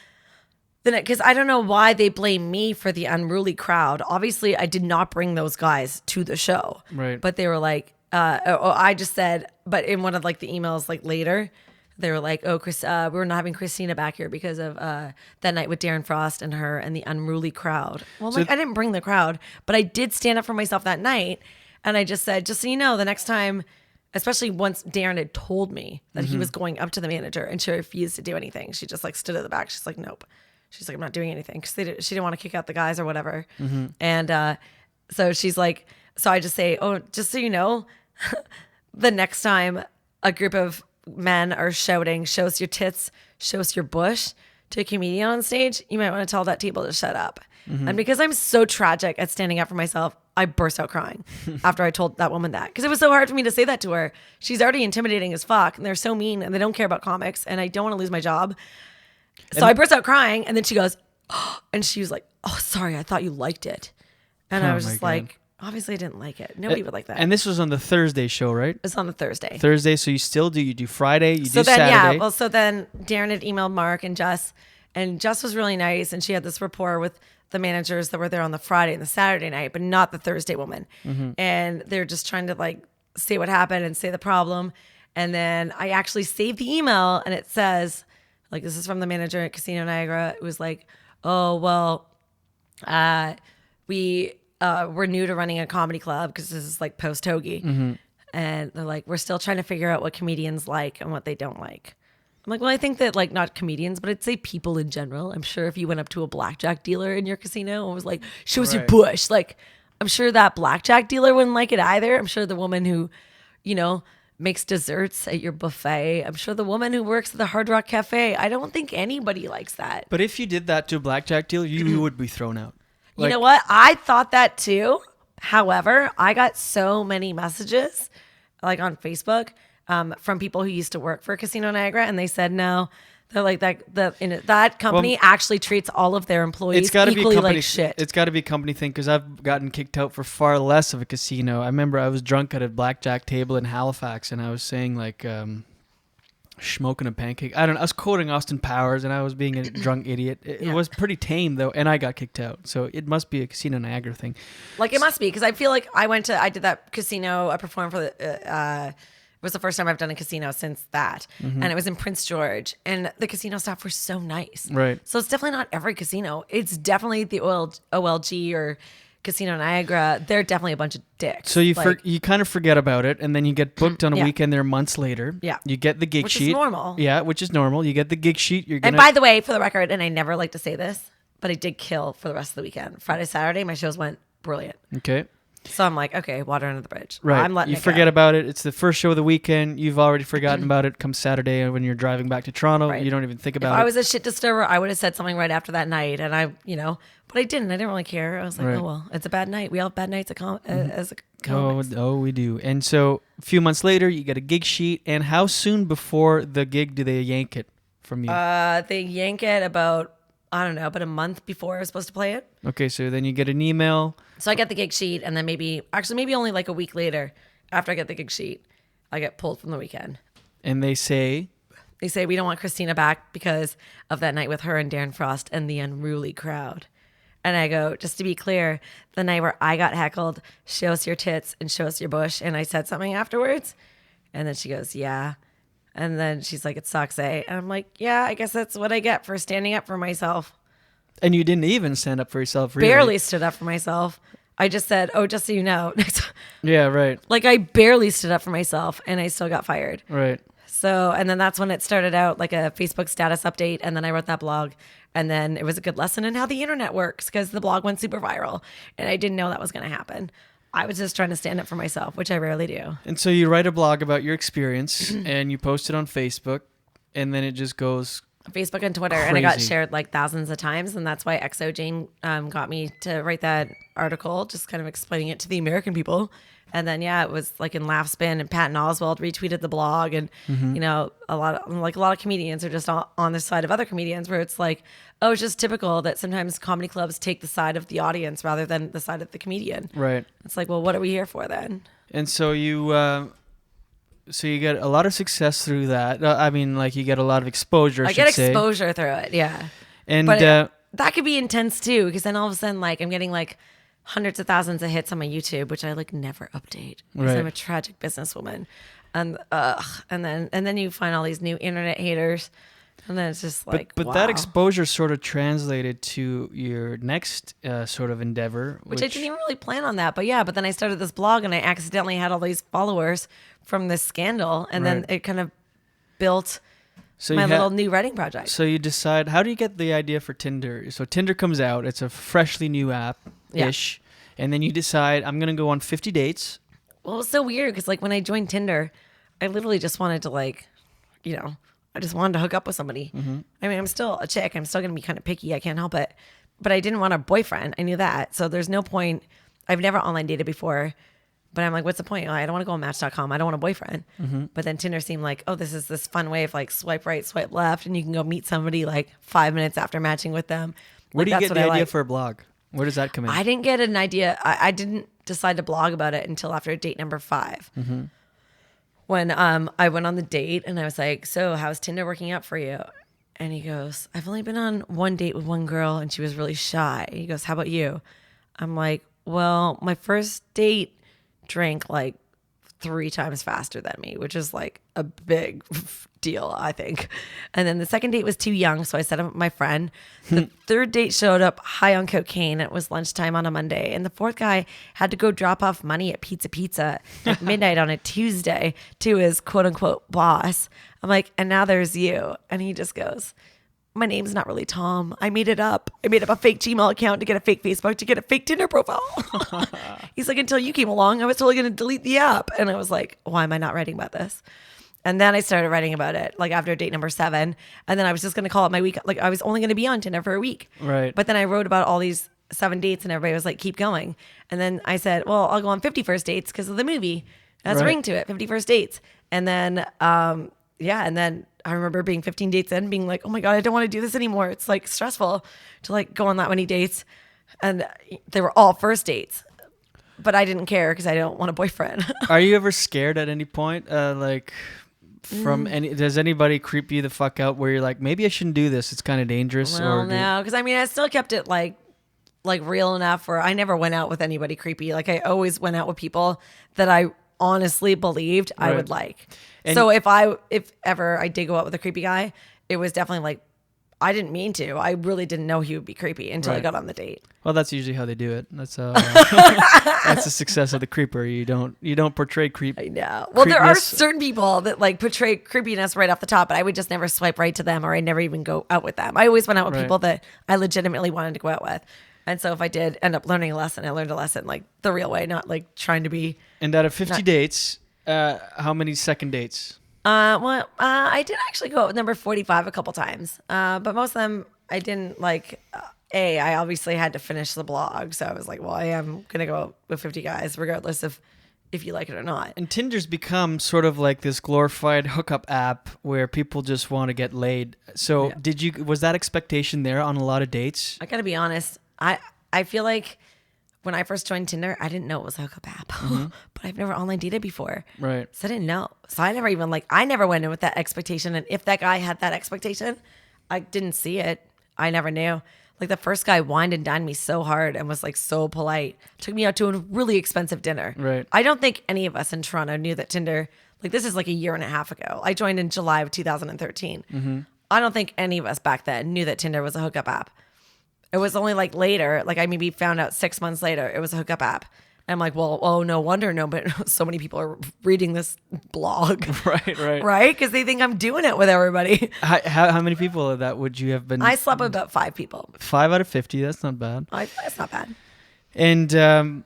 then because I don't know why they blame me for the unruly crowd. Obviously, I did not bring those guys to the show, Right. But they were like, I just said, but in one of like the emails like later, they were like, oh, Chris, we're not having Christina back here because of that night with Darren Frost and her and the unruly crowd. Well, So- like, I didn't bring the crowd, but I did stand up for myself that night, and I just said, just so you know, the next time. Especially once Darren had told me that he was going up to the manager, and she refused to do anything. She just like stood at the back. She's like, nope. She's like, I'm not doing anything, because she didn't want to kick out the guys or whatever. And so she's like, so I just say, oh, just so you know, the next time a group of men are shouting, show us your tits, show us your bush to a comedian on stage, you might want to tell that table to shut up. And because I'm so tragic at standing up for myself, I burst out crying after I told that woman that, because it was so hard for me to say that to her. She's already intimidating as fuck, and they're so mean, and they don't care about comics, and I don't want to lose my job. So I burst out crying, and then she goes, oh, and she was like, oh, sorry, I thought you liked it. And I Oh was my just God. like, obviously I didn't like it. Nobody would like that. And this was on the Thursday show, right? It's on the Thursday. Thursday, so you do Friday, you So do then, Saturday. yeah. Well, so then Darren had emailed Mark and Jess was really nice, and she had this rapport with the managers that were there on the Friday and the Saturday night, but not the Thursday woman. And they're just trying to like say what happened and say the problem. And then I actually saved the email, and it says, like, this is from the manager at Casino Niagara. It was like, oh, well, we're new to running a comedy club, because this is like post Hoagie. And they're like, we're still trying to figure out what comedians like and what they don't like. I'm like, well, I think that, like, not comedians, but I'd say people in general. I'm sure if you went up to a blackjack dealer in your casino and was like, show us your bush, like, I'm sure that blackjack dealer wouldn't like it either. I'm sure the woman who, you know, makes desserts at your buffet, I'm sure the woman who works at the Hard Rock Cafe, I don't think anybody likes that. But if you did that to a blackjack dealer, you would be thrown out. You know what? I thought that too. However, I got so many messages, like on Facebook, from people who used to work for Casino Niagara, and they said no. They're like that company actually treats all of their employees equally like shit. It's got to be a company thing, because I've gotten kicked out for far less of a casino. I remember I was drunk at a blackjack table in Halifax, and I was saying like smoking a pancake. I don't know. I was quoting Austin Powers, and I was being a drunk idiot. It was pretty tame though, and I got kicked out. So it must be a Casino Niagara thing. Like, it must be, because I feel like I did that casino. I performed for it was the first time I've done a casino since that. And it was in Prince George, and the casino staff were so nice. Right. So it's definitely not every casino. It's definitely the OLG or Casino Niagara. They're definitely a bunch of dicks. So you like, you kind of forget about it, and then you get booked on a Yeah. weekend there months later. Yeah. You get the gig Which is sheet. normal. Yeah, which is normal. You get the gig sheet. You're And gonna. by the way, for the record, and I never like to say this, but I did kill for the rest of the weekend. Friday, Saturday, my shows went brilliant. Okay. So I'm like, okay, water under the bridge. Right. I'm letting you it forget go. about it. It's the first show of the weekend. You've already forgotten about it. Come Saturday, and when you're driving back to Toronto, Right. you don't even think If about it. I was a shit disturber, I would have said something right after that night, and but I didn't. I didn't really care. I was like, Right. oh well, it's a bad night. We all have bad nights as a comics. Oh, we do. And so a few months later, you get a gig sheet. And how soon before the gig do they yank it from you? They yank it about, I don't know, about a month before I was supposed to play it. Okay, so then you get an email. So I get the gig sheet, and then maybe only like a week later, after I get the gig sheet, I get pulled from the weekend. And they say, we don't want Christina back because of that night with her and Darren Frost and the unruly crowd. And I go, just to be clear, the night where I got heckled, show us your tits and show us your bush, and I said something afterwards. And then she goes, yeah. And then she's like, it sucks, eh? And I'm like, yeah, I guess that's what I get for standing up for myself. and you didn't even stand up for yourself, really. Barely stood up for myself. I just said, oh, just so you know. Yeah, right. Like, I barely stood up for myself, and I still got fired. Right. So, and then that's when it started out, like a Facebook status update. And then I wrote that blog. And then it was a good lesson in how the internet works, because the blog went super viral. And I didn't know that was going to happen. I was just trying to stand up for myself, which I rarely do. And so you write a blog about your experience and you post it on Facebook, and then it just goes Facebook and Twitter, crazy. and it got shared like thousands of times, and that's why XO Jane got me to write that article, just kind of explaining it to the American people. And then it was like in Laughspin, and Patton Oswalt retweeted the blog, and you know, a lot of comedians are just on the side of other comedians, where it's like, oh, it's just typical that sometimes comedy clubs take the side of the audience rather than the side of the comedian. Right. It's like, well, what are we here for then? And so you get a lot of success through that. I mean, like you get a lot of exposure. I get exposure through it, yeah. And but that could be intense too, because then all of a sudden, like, I'm getting like hundreds of thousands of hits on my YouTube, which I like never update because I'm a tragic businesswoman, and then you find all these new internet haters, and then it's just like, but wow. that exposure sort of translated to your next sort of endeavor, which I didn't even really plan on that, but then I started this blog, and I accidentally had all these followers from this scandal, and then it kind of built my little new writing project. So you decide, how do you get the idea for Tinder? So Tinder comes out, it's a freshly new app-ish, and then you decide, I'm going to go on 50 dates. Well, it was so weird, because like when I joined Tinder, I literally just wanted to like, you know, I just wanted to hook up with somebody. Mm-hmm. I mean, I'm still a chick. I'm still going to be kind of picky. I can't help it. But I didn't want a boyfriend. I knew that. So there's no point. I've never online dated before. But I'm like, what's the point? I don't want to go on Match.com. I don't want a boyfriend. Mm-hmm. But then Tinder seemed like, oh, this is this fun way of like swipe right, swipe left. And you can go meet somebody like 5 minutes after matching with them. Where Like, do you that's get what the I idea like. for a blog? Where does that come in? I didn't get an idea. I didn't decide to blog about it until after date number 5. Mm-hmm. When I went on the date and I was like, so how's Tinder working out for you? And he goes, I've only been on one date with one girl and she was really shy. He goes, how about you? I'm like, well, my first date drank like 3 times faster than me, which is like a big deal, I think. And then the second date was too young, so I set up with my friend. The third date showed up high on cocaine. It was lunchtime on a Monday. And the fourth guy had to go drop off money at Pizza at midnight on a Tuesday to his quote unquote boss. I'm like, and now there's you. And he just goes, my name's not really Tom. I made it up. I made up a fake Gmail account to get a fake Facebook, to get a fake Tinder profile. He's like, until you came along, I was totally going to delete the app. And I was like, why am I not writing about this? And then I started writing about it, like after date number 7. And then I was just going to call it my week. Like I was only going to be on Tinder for a week. Right. But then I wrote about all these 7 dates and everybody was like, keep going. And then I said, well, I'll go on 50 first dates because of the movie. It has a ring to it, 50 first dates. And then, and then I remember being 15 dates in, being like, oh my God, I don't want to do this anymore. It's like stressful to like go on that many dates. And they were all first dates. But I didn't care because I don't want a boyfriend. Are you ever scared at any point? Does anybody creep you the fuck out where you're like, maybe I shouldn't do this? It's kind of dangerous. Well, no, because I mean, I still kept it like real enough where I never went out with anybody creepy. Like I always went out with people that I honestly believed I would like. And so if ever I did go out with a creepy guy, it was definitely like, I didn't mean to. I really didn't know he would be creepy until I got on the date. Well, that's usually how they do it. That's that's the success of the creeper. You don't portray creep. I know. Well, there are creepness. certain people that like portray creepiness right off the top, but I would just never swipe right to them, or I never even go out with them. I always went out with people that I legitimately wanted to go out with. And so if I did end up learning a lesson, I learned a lesson like the real way, not like trying to be. And out of 50 dates, how many second dates? I did actually go out with number 45 a couple times, but most of them I didn't like. I obviously had to finish the blog, so I was like, well, I am gonna go out with 50 guys, regardless of if you like it or not. And Tinder's become sort of like this glorified hookup app where people just want to get laid. So was that expectation there on a lot of dates? I gotta be honest. I feel like when I first joined Tinder, I didn't know it was a hookup app, but I've never online dated before. Right. So I didn't know. So I never even I never went in with that expectation. And if that guy had that expectation, I didn't see it. I never knew. Like the first guy wined and dined me so hard and was like so polite. Took me out to a really expensive dinner. Right. I don't think any of us in Toronto knew that Tinder, like this is like a year and a half ago. I joined in July of 2013. I don't think any of us back then knew that Tinder was a hookup app. It was only like later, like I maybe found out 6 months later it was a hookup app. And I'm like, well, oh, no wonder but so many people are reading this blog. Right. Right? Because they think I'm doing it with everybody. How many people of that would you have been? I slept with about 5 people. 5 out of 50, that's not bad. That's not bad. And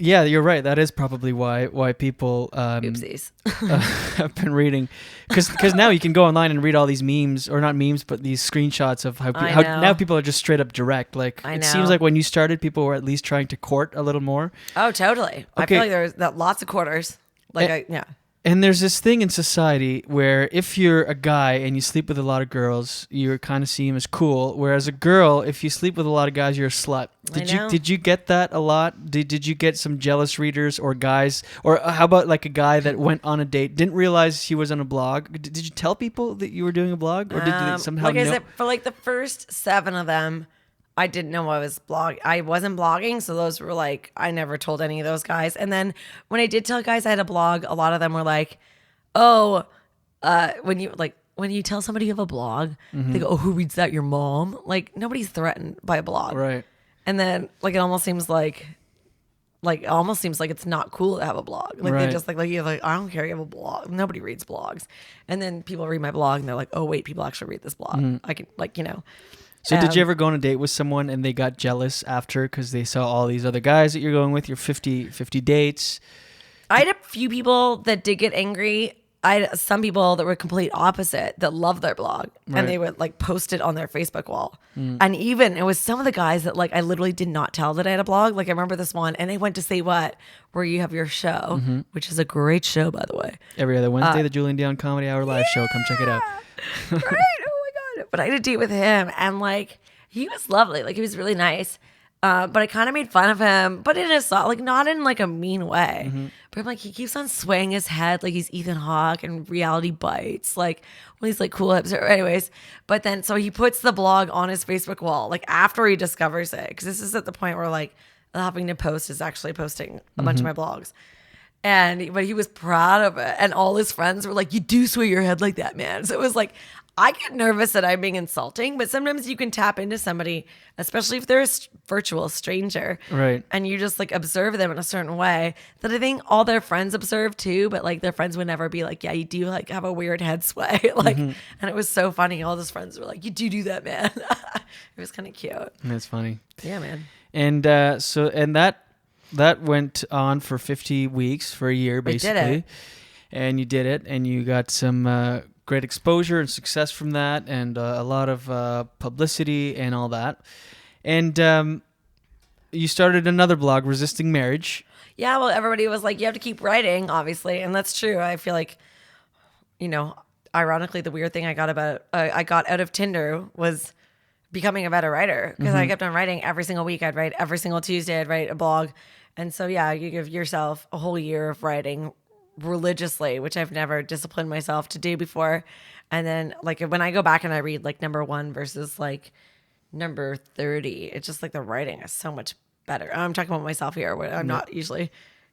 Yeah, you're right. That is probably why people Oopsies. have been reading, because now you can go online and read all these memes, or not memes, but these screenshots of how now people are just straight up direct. Like it seems like when you started, people were at least trying to court a little more. Oh, totally. I feel like there's lots of quarters. And there's this thing in society where if you're a guy and you sleep with a lot of girls, you kind of seen as cool. Whereas a girl, if you sleep with a lot of guys, you're a slut. Did you get that a lot? Did you get some jealous readers or guys? Or how about like a guy that went on a date, didn't realize he was on a blog? Did you tell people that you were doing a blog, or did they somehow like I know? said, for like the first 7 of them, I didn't know I wasn't blogging, so those were like, I never told any of those guys. And then when I did tell guys I had a blog, a lot of them were like, oh, when you tell somebody you have a blog, they go, oh, who reads that? Your mom? Like, nobody's threatened by a blog. Right. And then like it almost seems like it's not cool to have a blog. Like they just like you're like, I don't care, you have a blog. Nobody reads blogs. And then people read my blog and they're like, oh wait, people actually read this blog. I can So did you ever go on a date with someone and they got jealous after because they saw all these other guys that you're going with, your 50 dates? I had a few people that did get angry. I had some people that were complete opposite that loved their blog and they would like post it on their Facebook wall. And even it was some of the guys that like I literally did not tell that I had a blog. Like I remember this one and they went to say where you have your show, which is a great show, by the way. Every other Wednesday, the Julian Dion Comedy Hour live show. Come check it out. Right. Oh my God. But I had a date with him and like he was lovely. Like he was really nice. But I kind of made fun of him, but in a like not in like a mean way. But I'm like, he keeps on swaying his head like he's Ethan Hawke and Reality Bites, like one of these like cool hips. Anyways, but then so he puts the blog on his Facebook wall, like after he discovers it, because this is at the point where like the Having to Post is actually posting a bunch of my blogs. But he was proud of it, and all his friends were like, "You do sway your head like that, man." So it was like, I get nervous that I'm being insulting, but sometimes you can tap into somebody, especially if they're a virtual stranger, right? And you just like observe them in a certain way that I think all their friends observe too, but like their friends would never be like, "Yeah, you do like have a weird head sway," like. And it was so funny. All his friends were like, "You do that, man." It was kind of cute. That's funny. Yeah, man. And that went on for 50 weeks, for a year, basically. I did it. And you did it, and you got some great exposure and success from that, and a lot of publicity and all that. And you started another blog, Resisting Marriage. Yeah, well, everybody was like, you have to keep writing, obviously. And that's true. I feel like, ironically, the weird thing I got out of Tinder was becoming a better writer, because I kept on writing every single week. I'd write every single Tuesday. I'd write a blog. And so, yeah, you give yourself a whole year of writing religiously, which I've never disciplined myself to do before. And then like when I go back and I read like number 1 versus like number 30, it's just like the writing is so much better. I'm talking about myself here, where I'm not ego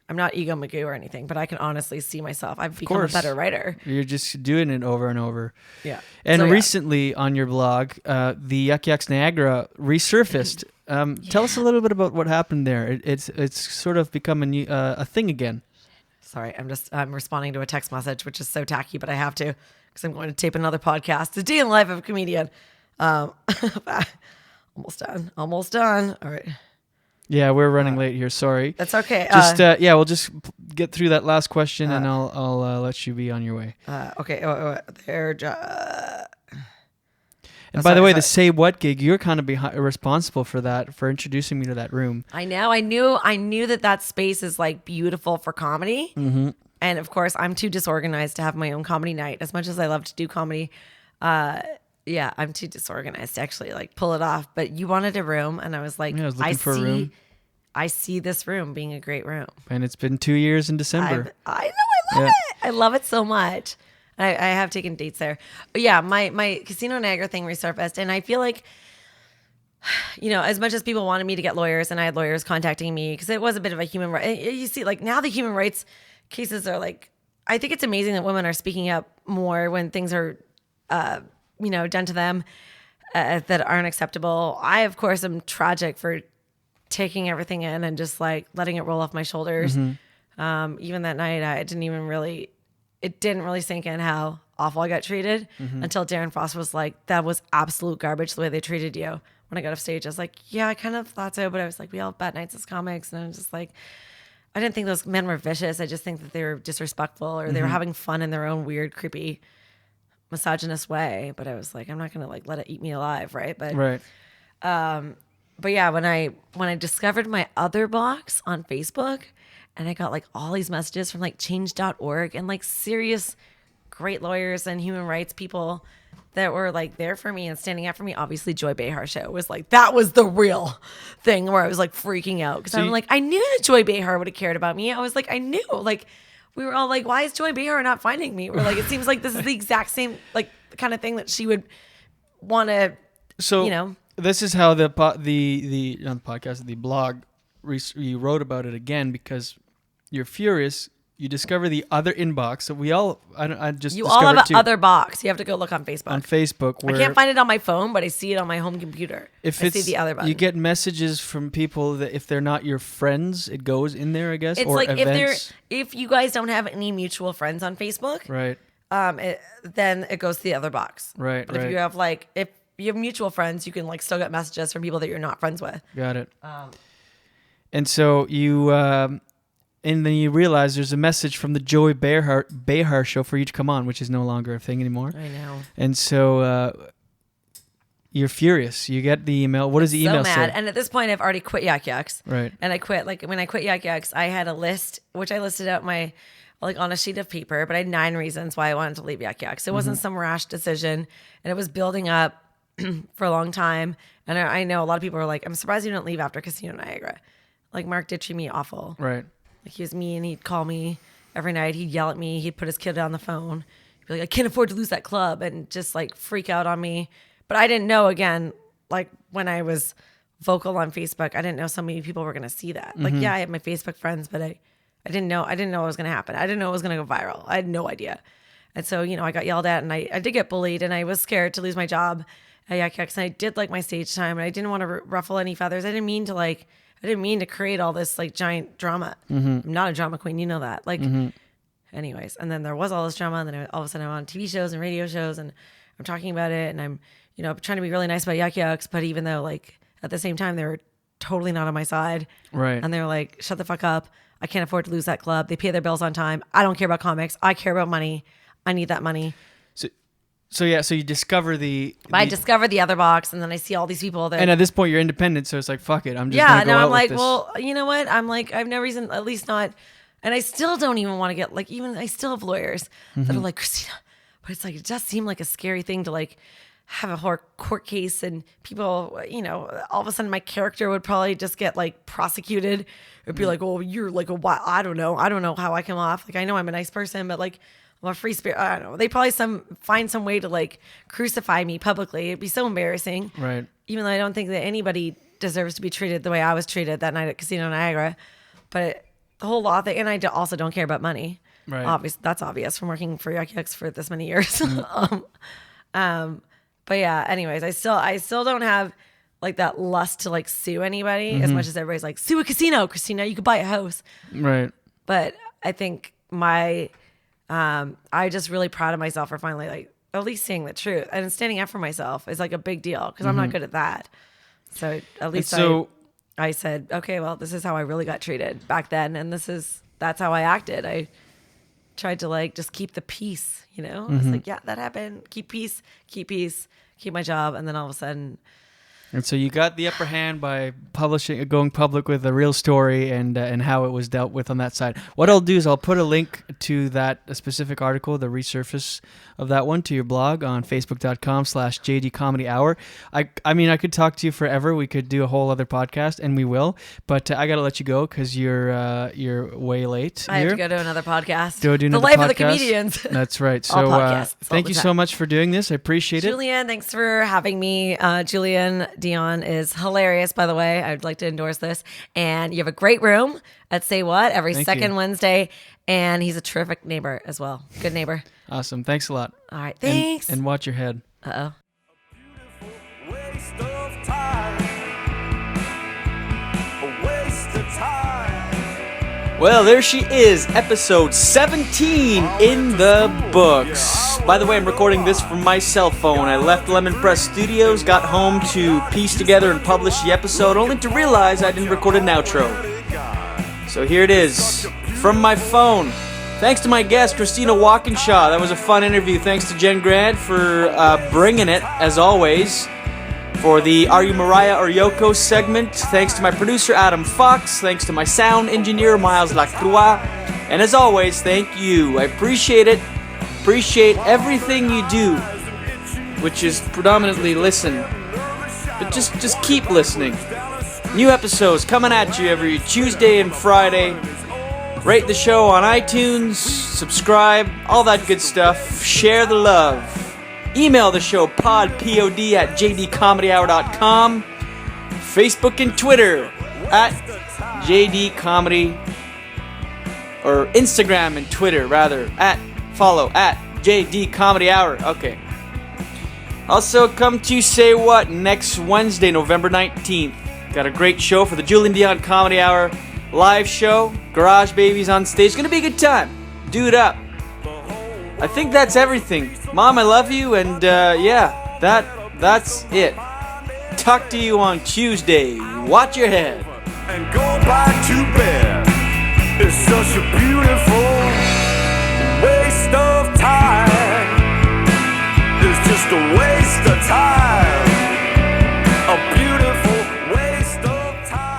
Magoo or anything, but I can honestly see myself. I've become a better writer. You're just doing it over and over. Yeah. And recently on your blog, the Yuck Yucks Niagara resurfaced. Tell us a little bit about what happened there. It's sort of become a thing again. Sorry, I'm responding to a text message, which is so tacky, but I have to, because I'm going to tape another podcast. The day in life of a comedian. Almost done. All right. Yeah, we're running late here. Sorry. That's okay. We'll just get through that last question, and I'll let you be on your way. Okay. And by the way, the Say What gig, you're kind of responsible for that, for introducing me to that room. I know. I knew that space is like beautiful for comedy. And of course, I'm too disorganized to have my own comedy night. As much as I love to do comedy, yeah, I'm too disorganized to actually like pull it off. But you wanted a room, and I was like, a room. I see this room being a great room. And it's been 2 years in December. I know. I love it. I love it so much. I have taken dates there. But yeah, my Casino Niagara thing resurfaced, and I feel like, as much as people wanted me to get lawyers, and I had lawyers contacting me, because it was a bit of a human right. You see, like now the human rights cases are like, I think it's amazing that women are speaking up more when things are, done to them that aren't acceptable. I, of course, am tragic for taking everything in and just like letting it roll off my shoulders. Even that night, it didn't really sink in how awful I got treated until Darren Frost was like, that was absolute garbage the way they treated you. When I got off stage, I was like, yeah, I kind of thought so, but I was like, we all have bad nights as comics. And I was just like, I didn't think those men were vicious. I just think that they were disrespectful or they were having fun in their own weird, creepy, misogynist way. But I was like, I'm not gonna like let it eat me alive, right? But Right. but yeah, when I discovered my other box on Facebook, and I got like all these messages from like change.org and like serious great lawyers and human rights people that were like there for me and standing up for me. Obviously, Joy Behar show was like, that was the real thing where I was like freaking out. Because I'm like, I knew that Joy Behar would have cared about me. I was like, I knew. Like, we were all like, why is Joy Behar not finding me? We're like, it seems like this is the exact same like kind of thing that she would want to, you know. This is how the on the podcast, the blog, you wrote about it again because you're furious. You discover the other inbox that we all. I just you discovered all have too. an other box. You have to go look on Facebook. On Facebook, where I can't find it on my phone, but I see it on my home computer. If I see the other button. You get messages from people that if they're not your friends, it goes in there. I guess. It's or like events. if you guys don't have any mutual friends on Facebook, Right. Then it goes to the other box. Right. But right. if you have like if you have mutual friends, you can like still get messages from people that you're not friends with. Got it. And so you. And then you realize there's a message from the Joy Behar show for you to come on, which is no longer a thing anymore. I know. And so you're furious. You get the email. What does the email so mad. say? And at this point, I've already quit Yak Yaks. Right. And I quit. Like when I quit Yak Yaks, I had a list, which I listed out my like on a sheet of paper, but I had 9 reasons why I wanted to leave Yak Yaks. It wasn't some rash decision, and it was building up for a long time. And I know a lot of people are like, I'm surprised you didn't leave after Casino Niagara. Like Mark did treat me awful. Right. Like he was mean. He'd call me every night. He'd yell at me. He'd put his kid on the phone. He'd be like, I can't afford to lose that club, and just like freak out on me. But I didn't know, again, like when I was vocal on Facebook, I didn't know so many people were going to see that. Like, yeah, I had my Facebook friends, but I didn't know what was going to happen. I didn't know it was going to go viral. I had no idea. And so, I got yelled at, and I did get bullied, and I was scared to lose my job at Yak Yaks, and I did like my stage time, and I didn't want to ruffle any feathers. I didn't mean to create all this like giant drama. I'm not a drama queen, you know that. Like, anyways, and then there was all this drama, and then all of a sudden I'm on TV shows and radio shows, and I'm talking about it, and I'm, trying to be really nice about Yak Yaks, but even though like at the same time they were totally not on my side, right? And they were like, shut the fuck up. I can't afford to lose that club. They pay their bills on time. I don't care about comics. I care about money. I need that money. So you discover I discovered the other box, and then I see all these people that. And at this point, you're independent, so it's like, fuck it, I'm just gonna go now out I'm like, with this. well, you know what? I'm like, I have no reason, at least not, and I still don't even want to get like, even I still have lawyers that are like, Christina, but it's like it just seemed like a scary thing to like have a whole court case, and people, all of a sudden my character would probably just get like prosecuted. It'd be like, well, you're like I don't know how I come off. Like I know I'm a nice person, but like. I'm a free spirit. I don't know. They probably find some way to like crucify me publicly. It'd be so embarrassing. Right. Even though I don't think that anybody deserves to be treated the way I was treated that night at Casino Niagara. But the whole law thing, and I also don't care about money. Right. That's obvious from working for Yak Yaks for this many years. But yeah, anyways, I still don't have like that lust to like sue anybody as much as everybody's like, sue a casino, Christina, you could buy a house. Right. But I think I just really proud of myself for finally like at least saying the truth, and standing up for myself is like a big deal because I'm not good at that. So at least I said, okay, well, this is how I really got treated back then, and that's how I acted. I tried to like just keep the peace, I was like, yeah, that happened. Keep peace, keep my job, and then all of a sudden. And so you got the upper hand by going public with a real story and how it was dealt with on that side. What I'll do is I'll put a link to that specific article, the resurface of that one, to your blog on facebook.com/JD Comedy Hour. I mean, I could talk to you forever. We could do a whole other podcast, and we will. But I got to let you go because you're way late. I have to go to another podcast. Go do another The Life podcast. of the Comedians. That's right. So thank you so much for doing this. I appreciate it. Julian, thanks for having me. Julian Dion is hilarious, by the way. I'd like to endorse this. And you have a great room at Say What every second Wednesday. And he's a terrific neighbor as well. Good neighbor. Awesome. Thanks a lot. All right. Thanks. And watch your head. Uh-oh. Well, there she is, episode 17 in the books. By the way, I'm recording this from my cell phone. I left Lemon Press Studios, got home to piece together and publish the episode, only to realize I didn't record an outro. So here it is from my phone. Thanks to my guest, Christina Walkinshaw. That was a fun interview. Thanks to Jen Grant for bringing it, as always. For the Are You Mariah or Yoko segment, thanks to my producer, Adam Fox. Thanks to my sound engineer, Miles Lacroix. And as always, thank you. I appreciate it. Appreciate everything you do, which is predominantly listen. But just keep listening. New episodes coming at you every Tuesday and Friday. Rate the show on iTunes, subscribe, all that good stuff. Share the love. Email the show pod at jdcomedyhour.com. Facebook and Twitter at jdcomedy, or Instagram and Twitter rather, follow at jdcomedyhour. Okay. Also, come to Say What next Wednesday, November 19th. Got a great show for the Julian Dion Comedy Hour live show. Garage Babies on stage. Gonna be a good time. Do it up. I think that's everything. Mom, I love you, and yeah, that's it. Talk to you on Tuesday. Watch your head. And go back to bed. It's such a beautiful waste of time. It's just a waste of time. A beautiful waste of time.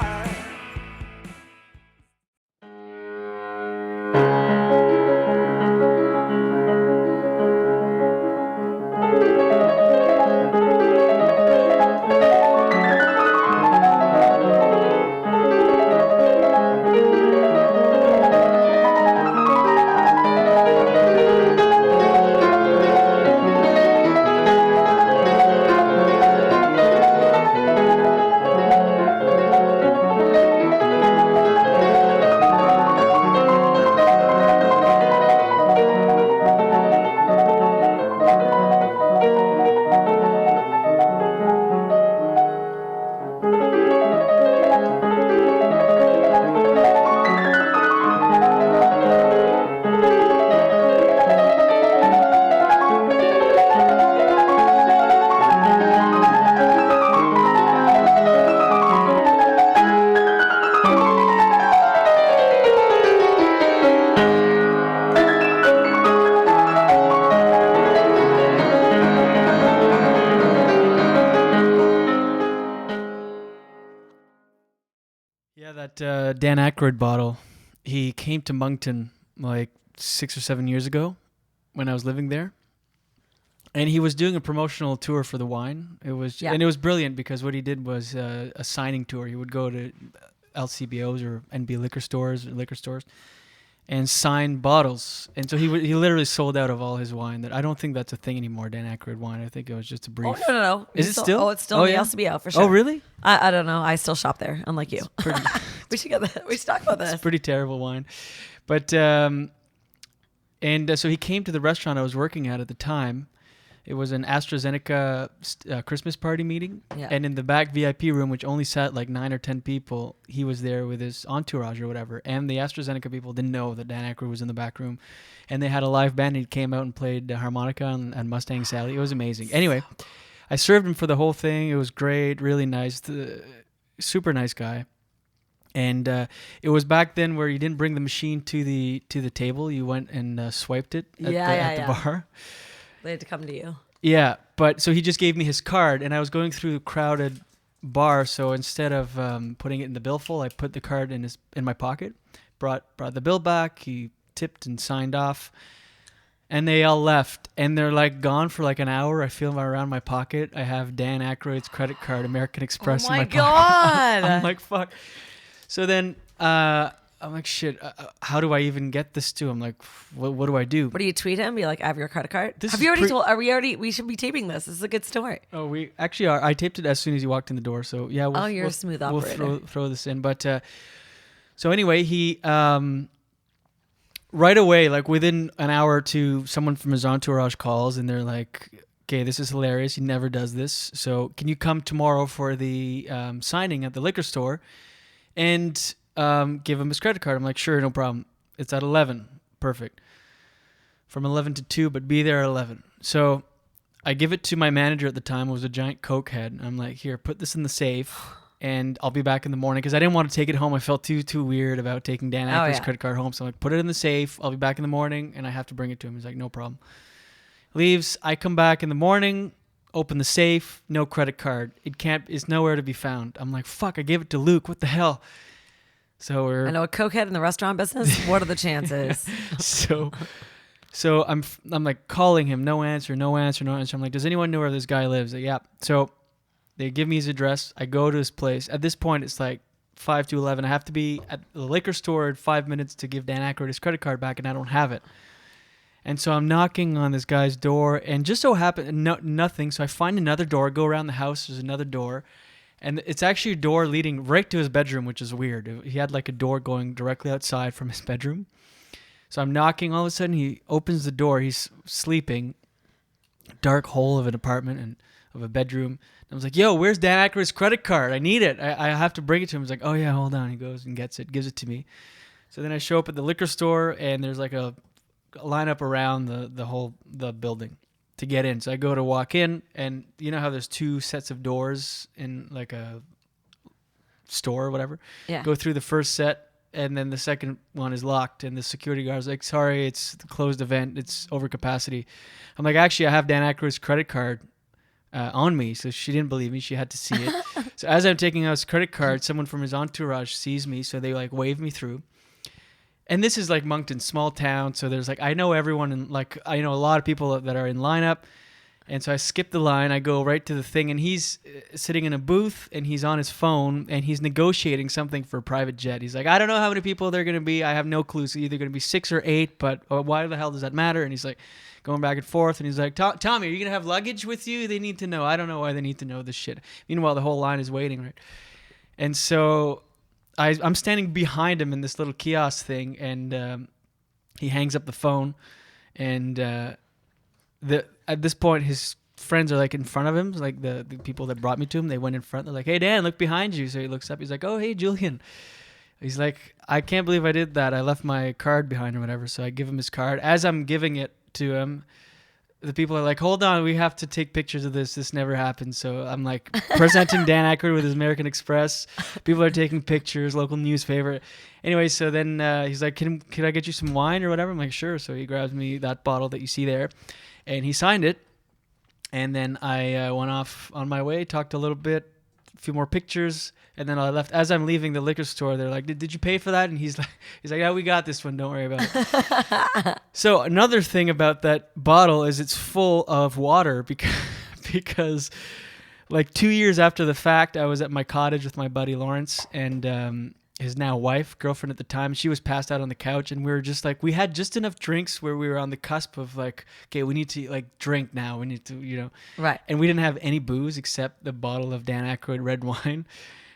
Dan Aykroyd bottle. He came to Moncton like 6 or 7 years ago when I was living there, and he was doing a promotional tour for the wine. It was and it was brilliant because what he did was a signing tour. He would go to LCBOs or NB liquor stores and sign bottles. And so he literally sold out of all his wine. That I don't think that's a thing anymore, Dan Aykroyd wine. I think it was just a brief. Oh, no. Is it still? Oh, it's still in the LCBO for sure. Oh, really? I don't know. I still shop there, unlike you. We should talk about this. It's pretty terrible wine. But, so he came to the restaurant I was working at the time. It was an AstraZeneca Christmas party meeting. Yeah. And in the back VIP room, which only sat like 9 or 10 people, he was there with his entourage or whatever. And the AstraZeneca people didn't know that Dan Aykroyd was in the back room. And they had a live band. He came out and played harmonica and Mustang Sally. It was amazing. Anyway, I served him for the whole thing. It was great, really nice. Super nice guy. And it was back then where you didn't bring the machine to the table. You went and swiped it at the bar. They had to come to you. Yeah, but so he just gave me his card, and I was going through a crowded bar. So instead of putting it in the billfold, I put the card in my pocket. Brought the bill back. He tipped and signed off, and they all left. And they're like gone for like an hour. I feel around my pocket. I have Dan Aykroyd's credit card, American Express, in my pocket. Oh my God! I'm like, fuck. So then I'm like, shit, how do I even get this to him? Like, what do I do? What do you tweet him? Be like, I have your credit card? This have is you already told? We should be taping this. This is a good story. Oh, we actually are. I taped it as soon as he walked in the door. So yeah. You're a smooth operator. We'll throw this in. But so anyway, he right away, like within an hour or two, someone from his entourage calls and they're like, okay, this is hilarious. He never does this. So can you come tomorrow for the signing at the liquor store and give him his credit card? I'm like, sure, no problem. It's at 11. Perfect. From 11 to 2, but be there at 11. So I give it to my manager at the time, who was a giant Coke head. I'm like, here, put this in the safe. and I'll be back in the morning because I didn't want to take it home. I felt too weird about taking Dan Aykroyd's credit card home. So I'm like, put it in the safe. I'll be back in the morning, and I have to bring it to him. He's like, no problem. Leaves. I come back in the morning, open the safe, no credit card. It's nowhere to be found. I'm like, fuck, I gave it to Luke. What the hell? So I know a cokehead in the restaurant business. What are the chances? So I'm like calling him, no answer. I'm like, does anyone know where this guy lives? Like, yeah. So they give me his address. I go to his place. At this point, it's like 5 to 11. I have to be at the liquor store in 5 minutes to give Dan Aykroyd his credit card back, and I don't have it. And so I'm knocking on this guy's door, and just so happened, nothing. So I find another door, go around the house. There's another door, and it's actually a door leading right to his bedroom, which is weird. He had like a door going directly outside from his bedroom. So I'm knocking. All of a sudden, he opens the door. He's sleeping, dark hole of an apartment and of a bedroom. I was like, yo, where's Dan Aykroyd's credit card? I need it. I have to bring it to him. He's like, oh, yeah, hold on. He goes and gets it, gives it to me. So then I show up at the liquor store, and there's like a lineup around the building to get in. So I go to walk in, and you know how there's 2 sets of doors in like a store or whatever? Yeah. Go through the first set, and then the second one is locked, and the security guard's like, sorry, it's the closed event. It's over capacity. I'm like, actually, I have Dan Aykroyd's credit card on me, so she didn't believe me. She had to see it. So as I'm taking out his credit card, someone from his entourage sees me, so they like wave me through. And this is like Moncton, small town, so there's like I know everyone, and like I know a lot of people that are in lineup. And so I skip the line, I go right to the thing, and he's sitting in a booth, and he's on his phone, and he's negotiating something for a private jet. He's like, I don't know how many people there are going to be. I have no clue. It's either going to be 6 or 8, but why the hell does that matter? And he's like going back and forth, and he's like, Tommy, are you going to have luggage with you? They need to know. I don't know why they need to know this shit. Meanwhile, the whole line is waiting, right? And so I'm standing behind him in this little kiosk thing, and he hangs up the phone, and at this point, his friends are like in front of him, like the people that brought me to him. They went in front. They're like, hey, Dan, look behind you. So he looks up. He's like, oh, hey, Julian. He's like, I can't believe I did that. I left my card behind or whatever. So I give him his card. As I'm giving it to him, the people are like, hold on, we have to take pictures of this. This never happened. So I'm like presenting Dan Aykroyd with his American Express. People are taking pictures, local newspaper. Anyway, so then he's like, can I get you some wine or whatever? I'm like, sure. So he grabs me that bottle that you see there, and he signed it. And then I went off on my way, talked a little bit, a few more pictures, and then I left. As I'm leaving the liquor store, they're like, did you pay for that? And he's like, yeah, we got this one. Don't worry about it. So another thing about that bottle is it's full of water because like 2 years after the fact, I was at my cottage with my buddy Lawrence and his now girlfriend at the time. She was passed out on the couch, and we were just like, we had just enough drinks where we were on the cusp of like, okay, we need to like drink now. We need to, Right. And we didn't have any booze except the bottle of Dan Aykroyd red wine.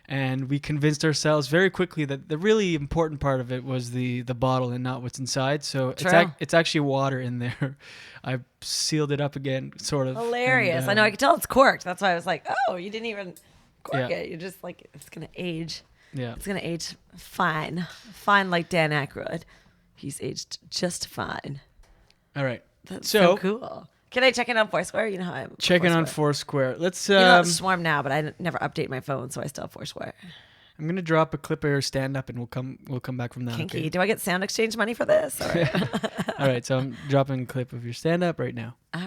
And we convinced ourselves very quickly that the really important part of it was the bottle and not what's inside. So it's actually water in there. I sealed it up again, sort of. Hilarious. And, I know. I could tell it's corked. That's why I was like, oh, you didn't even cork Yeah. it. You're just like, it's going to age. Yeah. It's going to age fine. Fine like Dan Aykroyd. He's aged just fine. All right. That's so cool. Can I check in on Foursquare? You know how I'm checking on Foursquare. Let's it's Swarm now, but I never update my phone, so I still have Foursquare. I'm gonna drop a clip of your stand up, and we'll come back from that. Kinky. Okay? Do I get sound exchange money for this? Or? All right, so I'm dropping a clip of your stand up right now. Oh,